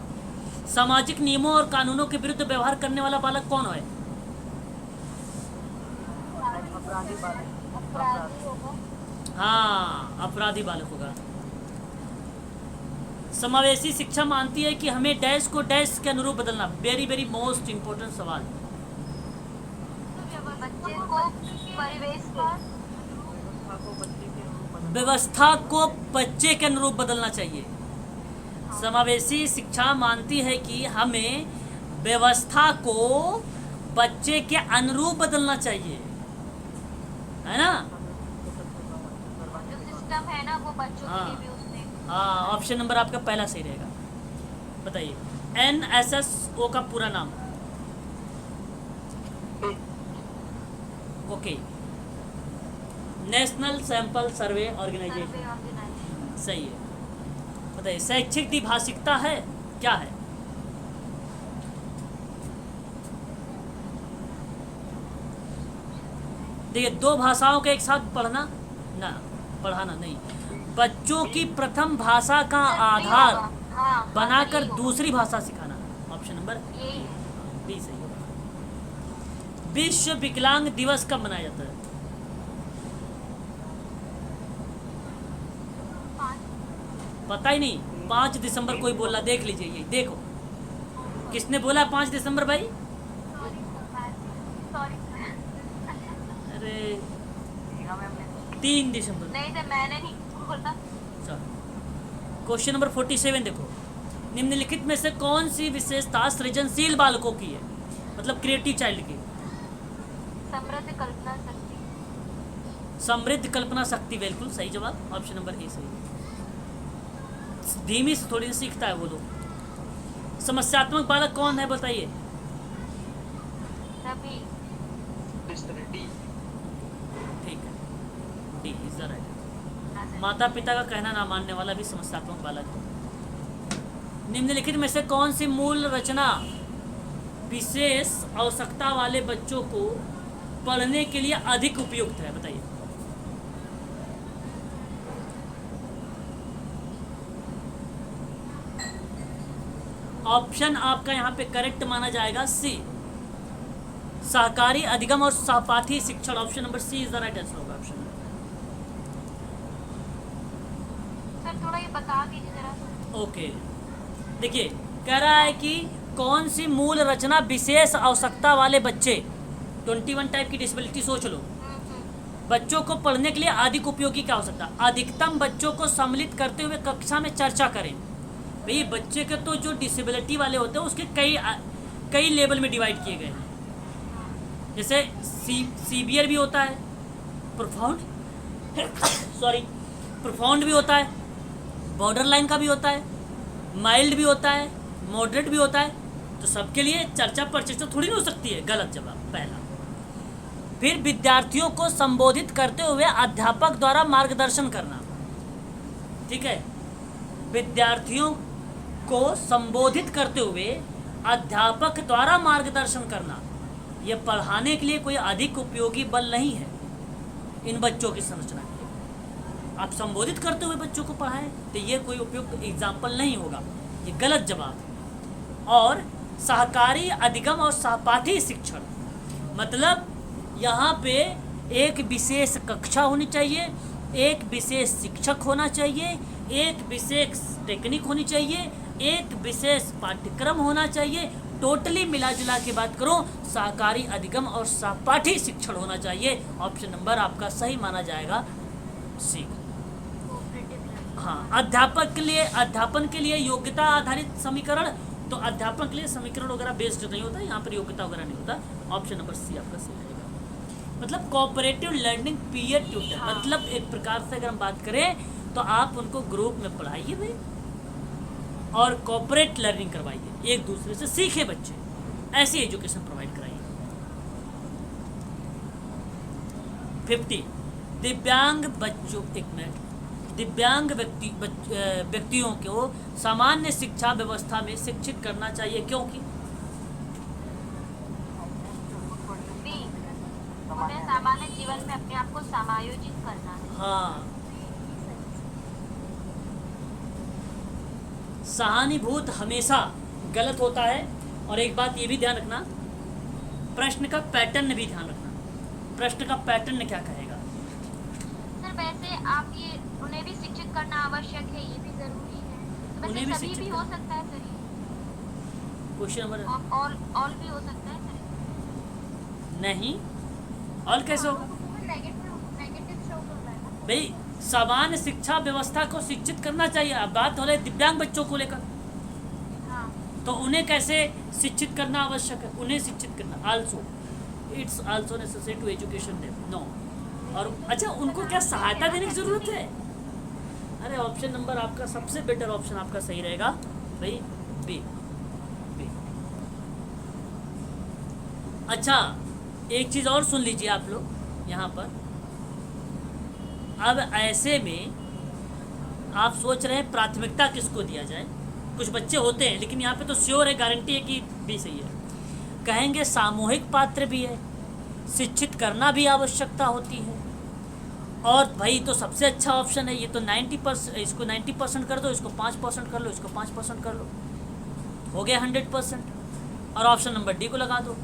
सामाजिक नियमों और कानूनों के विरुद्ध व्यवहार करने वाला बालक कौन है? अपराधी बालक। अपराधी होगा। हाँ, अपराधी बालक होगा। समावेशी शिक्षा मानती है कि हमें डैश को डैश के अनुरूप बदलना, वेरी वेरी मोस्ट इंपॉर्टेंट सवाल। बच्चे को परिवेश का व्यवस्था को बच्चे के अनुरूप बदलना चाहिए। समावेशी शिक्षा मानती है कि हमें व्यवस्था को बच्चे के अनुरूप बदलना चाहिए, है ना? जो सिस्टम है ना वो बच्चों के लिए भी उसने। हाँ, ऑप्शन नंबर आपका पहला सही रहेगा। बताइए NSSO का पूरा नाम। Okay, national sample survey organization, survey organization. सही है। बताइए शैक्षिक द्विभाषिकता है क्या है? देखिए, दो भाषाओं के एक साथ पढ़ना ना, पढ़ाना नहीं, बच्चों की प्रथम भाषा का आधार हाँ, बनाकर यही होगा। दूसरी भाषा सिखाना, ऑप्शन नंबर यही है। बी सही होगा। विश्व विकलांग दिवस कब मनाया जाता है? पता ही नहीं, 5 दिसंबर कोई बोला, देख लीजिए, ये देखो किसने बोला 5 दिसंबर भाई? सॉरी। अरे हाँ मैम ने। 3 दिसंबर। नहीं तो मैंने नहीं बोला। क्वेश्चन नंबर 47 देखो, निम्नलिखित में से कौन सी विशेषता सृजनशील बालकों की है, मतलब क्रिएटिव चाइल्ड की? समृद्ध कल्पना शक्ति। समृद्ध कल्पना शक्ति, बिल्कुल सही जवाब, ऑप्शन नंबर ए सही। धीमी से थोड़ी सीखता है वो लोग। समस्यात्मक बालक कौन है, बताइए? तभी ठीक है, डी इज द राइट। माता पिता का कहना ना मानने वाला भी समस्यात्मक बालक है। निम्नलिखित में से कौन सी मूल रचना विशेष आवश्यकता वाले बच्चों को पढ़ने के लिए अधिक उपयुक्त है, बताइए? ऑप्शन आपका यहाँ पे करेक्ट माना जाएगा सी, सहकारी अधिगम और सहपाठी शिक्षण, option number C is the right answer होगा। ऑप्शन सर थोड़ा ये बता दीजिए जरा। ओके, देखिए कह रहा है कि कौन सी मूल रचना विशेष आवश्यकता वाले बच्चे, 21 टाइप की डिसेबिलिटी सोच लो, बच्चों को पढ़ने के लिए अधिक उपयोगी क्या हो सकता है? अधिकतम बच्चों को सम्मिलित करते हुए कक्षा में चर्चा करें। भाई बच्चे के तो जो डिसेबिलिटी वाले होते हैं उसके कई लेवल में डिवाइड किए गए हैं, जैसे सीवियर भी होता है, प्रोफाउंड प्रोफाउंड भी होता है, बॉर्डर लाइन का भी होता है, माइल्ड भी होता है, मॉडरेट भी होता है। तो सबके लिए चर्चा परिचर्चा थोड़ी ना हो सकती है, गलत जवाब पहला। फिर विद्यार्थियों को संबोधित करते हुए अध्यापक द्वारा मार्गदर्शन करना, ठीक है, विद्यार्थियों को संबोधित करते हुए अध्यापक द्वारा मार्गदर्शन करना, ये पढ़ाने के लिए कोई अधिक उपयोगी बल नहीं है इन बच्चों की संरचना के लिए। आप संबोधित करते हुए बच्चों को पढ़ाएं तो ये कोई उपयुक्त एग्जाम्पल नहीं होगा, ये गलत जवाब है। और सहकारी अधिगम और सहपाठी शिक्षण मतलब यहाँ पे एक विशेष कक्षा होनी चाहिए, एक विशेष शिक्षक होना चाहिए, एक विशेष टेक्निक होनी चाहिए, एक विशेष पाठ्यक्रम होना चाहिए। टोटली मिला जुला के बात करो, सहकारी अधिगम और सहपाठी शिक्षण होना चाहिए। ऑप्शन नंबर आपका सही माना जाएगा, सी। हाँ, अध्यापन के लिए योग्यता आधारित समीकरण, तो अध्यापन के लिए समीकरण वगैरह बेस्ड नहीं होता, यहाँ पर योग्यता वगैरह नहीं होता। ऑप्शन नंबर सी आपका सही रहेगा। मतलब कोऑपरेटिव लर्निंग पीयर ट्यूटर, मतलब एक प्रकार से अगर हम बात करें तो आप उनको ग्रुप में पढ़ाइए भाई और कोऑपरेट लर्निंग करवाइए, एक दूसरे से सीखे बच्चे, ऐसी एजुकेशन प्रोवाइड कराइए। 50 दिव्यांग बच्चों, एक मिनट, दिव्यांग व्यक्तियों को सामान्य शिक्षा व्यवस्था में शिक्षित करना चाहिए क्योंकि बी, उन्हें सामान्य जीवन में अपने आप को समायोजित करना है। हाँ, सहानुभूत हमेशा गलत होता है। और एक बात ये भी ध्यान रखना, प्रश्न का पैटर्न भी ध्यान रखना, प्रश्न का पैटर्न क्या कहेगा। सर वैसे आप ये उन्हें भी शिक्षित करना आवश्यक है, ये भी जरूरी है। तो उन्हें वैसे भी सभी शिक्षित भी हो करना। सकता है सर, ये क्वेश्चन नंबर ऑल भी हो सकता है सर। नहीं, और कैसे होगा नेगेटिव शो कर रहा है ना। भाई, सामान्य शिक्षा व्यवस्था को शिक्षित करना चाहिए। अब बात हो रही है दिव्यांग बच्चों को लेकर, हाँ, तो उन्हें कैसे शिक्षित करना आवश्यक है, उन्हें शिक्षित करना also, it's also necessary to education them, no. और अच्छा, उनको क्या सहायता देने की जरूरत है? अरे ऑप्शन नंबर आपका सबसे बेटर ऑप्शन आपका सही रहेगा भाई, बी, बी। अच्छा, एक चीज़ और सुन लीजिए आप लोग यहाँ पर। अब ऐसे में आप सोच रहे हैं प्राथमिकता किसको दिया जाए, कुछ बच्चे होते हैं लेकिन यहाँ पे तो श्योर है, गारंटी है कि भी सही है। कहेंगे सामूहिक पात्र भी है, शिक्षित करना भी आवश्यकता होती है, और भाई तो सबसे अच्छा ऑप्शन है ये तो 90%, इसको 90% कर दो, इसको 5% कर लो, इसको 5% कर लो, हो गया 100%, और ऑप्शन नंबर डी को लगा दो।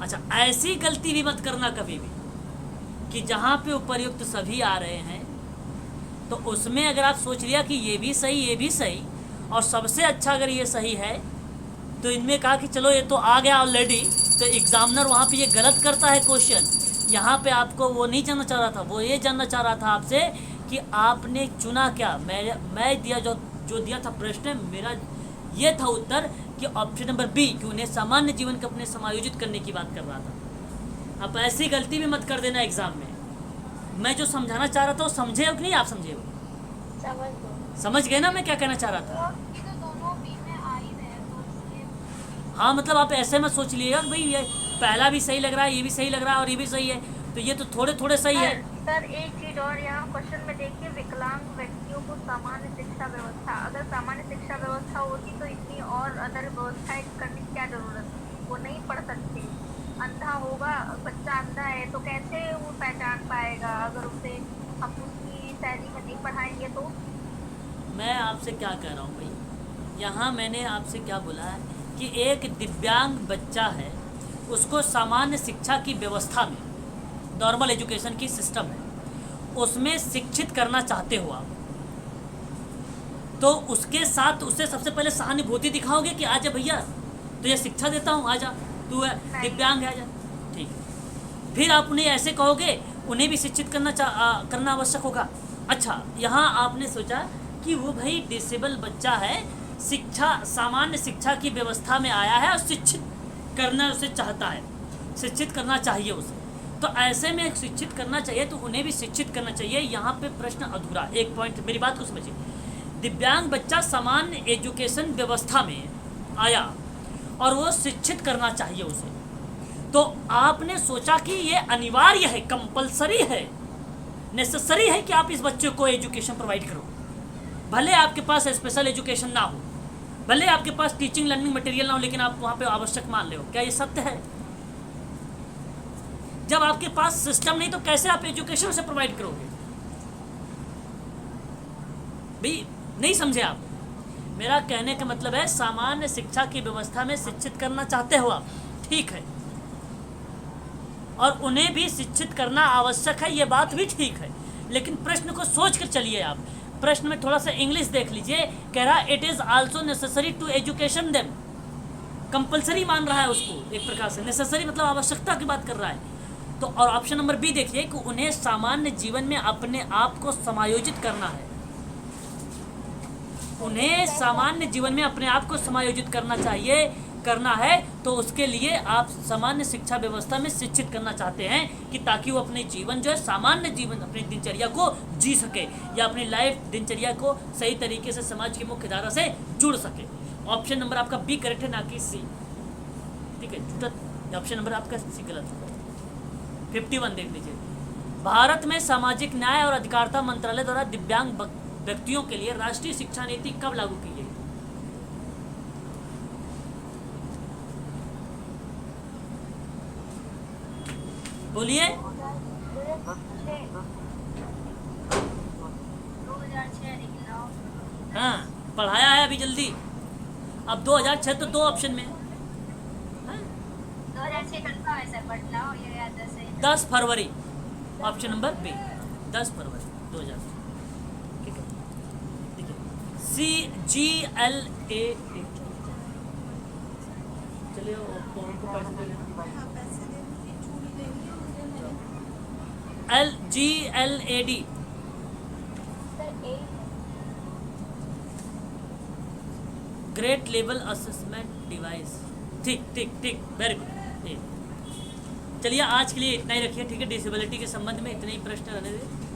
अच्छा, ऐसी गलती भी मत करना कभी भी कि जहाँ पे उपर्युक्त सभी आ रहे हैं तो उसमें अगर आप सोच लिया कि ये भी सही, ये भी सही, और सबसे अच्छा अगर ये सही है तो इनमें कहा कि चलो ये तो आ गया ऑलरेडी, तो एग्जामिनर वहाँ पे ये गलत करता है क्वेश्चन। यहाँ पे आपको वो नहीं जानना चाह रहा था, वो ये जानना चाह रहा था आपसे कि आपने चुना क्या। मैं दिया जो दिया था प्रश्न, मेरा ये था उत्तर कि ऑप्शन नंबर बी, कि उन्हें सामान्य जीवन को अपने समायोजित करने की बात कर रहा था। आप ऐसी गलती भी मत कर देना एग्जाम में। मैं जो समझाना चाह रहा था वो समझे हो कि नहीं, आप समझे हो? समझ गए ना मैं क्या कहना चाह रहा था? हाँ, मतलब आप ऐसे मत सोच लीजिएगा कि भाई ये पहला भी सही लग रहा है, ये भी सही लग रहा है और ये भी सही है, तो ये तो थोड़े थोड़े सही है। सर एक चीज और, यहाँ क्वेश्चन में देखिए, विकलांग व्यक्तियों को सामान्य शिक्षा व्यवस्था, अगर सामान्य शिक्षा व्यवस्था होती तो इतनी और अदर व्यवस्थाएं करने की क्या जरूरत है? वो नहीं पढ़ सकते। अंधा होगा, बच्चा अंधा है तो कैसे वो पहचान पाएगा अगर उसे हम उसकी शैली में नहीं पढ़ाएंगे तो? मैं आपसे क्या कह रहा हूँ भाई, यहाँ मैंने आपसे क्या बोला है कि एक दिव्यांग बच्चा है, उसको सामान्य शिक्षा की व्यवस्था में, नॉर्मल एजुकेशन की सिस्टम है, उसमें शिक्षित करना चाहते हो आप, तो उसके साथ उससे सबसे पहले सहानुभूति दिखाओगे कि आजा भैया तुझे शिक्षा देता हूँ, आजा, तू दिव्यांग है, आजा, ठीक है। फिर आप उन्हें ऐसे कहोगे, उन्हें भी शिक्षित करना आवश्यक होगा। अच्छा, यहाँ आपने सोचा कि वो भाई डिसेबल बच्चा है, शिक्षा, सामान्य शिक्षा की व्यवस्था में आया है और शिक्षित करना उसे चाहता है, शिक्षित करना चाहिए उसे, तो ऐसे में शिक्षित करना चाहिए तो उन्हें भी शिक्षित करना चाहिए। यहाँ पे प्रश्न अधूरा, एक पॉइंट मेरी बात को समझिए। दिव्यांग बच्चा सामान्य एजुकेशन व्यवस्था में आया और वो शिक्षित करना चाहिए उसे, तो आपने सोचा कि ये अनिवार्य है, कंपलसरी है, नेसेसरी है कि आप इस बच्चे को एजुकेशन प्रोवाइड करो। भले आपके पास स्पेशल एजुकेशन ना हो, भले आपके पास टीचिंग लर्निंग मटेरियल ना हो, लेकिन आप वहाँ पे आवश्यक मान ले हो। क्या ये सत्य है? जब आपके पास सिस्टम नहीं तो कैसे आप एजुकेशन उसे प्रोवाइड करोगे? भाई नहीं समझे आप? मेरा कहने का मतलब है सामान्य शिक्षा की व्यवस्था में शिक्षित करना चाहते हो आप, ठीक है, और उन्हें भी शिक्षित करना आवश्यक है, ये बात भी ठीक है, लेकिन प्रश्न को सोच कर चलिए आप। प्रश्न में थोड़ा सा इंग्लिश देख लीजिए, कह रहा it is also necessary to education them, compulsory मान रहा है उसको एक प्रकार से, नेसेसरी मतलब आवश्यकता की बात कर रहा है। तो और ऑप्शन नंबर बी देखिए कि उन्हें सामान्य जीवन में अपने आप को समायोजित करना है, उन्हें सामान्य जीवन में अपने आप को समायोजित करना है, तो उसके लिए आप सामान्य शिक्षा व्यवस्था में शिक्षित करना चाहते हैं कि ताकि वो अपने जीवन जो है सामान्य जीवन, अपनी दिनचर्या को जी सके या अपनी लाइफ दिनचर्या को सही तरीके से समाज की मुख्य धारा से जुड़ सके। ऑप्शन नंबर आपका बी करेक्ट है, ना कि सी, ठीक है, झूठा ऑप्शन नंबर आपका सी गलत है। 51 देख लीजिए, भारत में सामाजिक न्याय और अधिकारिता मंत्रालय द्वारा दिव्यांग व्यक्तियों के लिए राष्ट्रीय शिक्षा नीति कब लागू की गई? बोलिए। 2006 हाँ, पढ़ाया है अभी जल्दी। अब 2006 तो दो ऑप्शन में है। 2006 कंफर्म है सर, बट नाउ ये याद है 10 फरवरी, ऑप्शन नंबर बी, 10 फरवरी 2000, ठीक है। देखिए CGLA, चलिए हमको पैसे दे देना। GLAD, great level assessment device, ठीक ठीक ठीक, वेरी गुड। चलिए आज के लिए इतना ही रखिए, ठीक है। डिसेबिलिटी के संबंध में इतने ही प्रश्न रहने दें।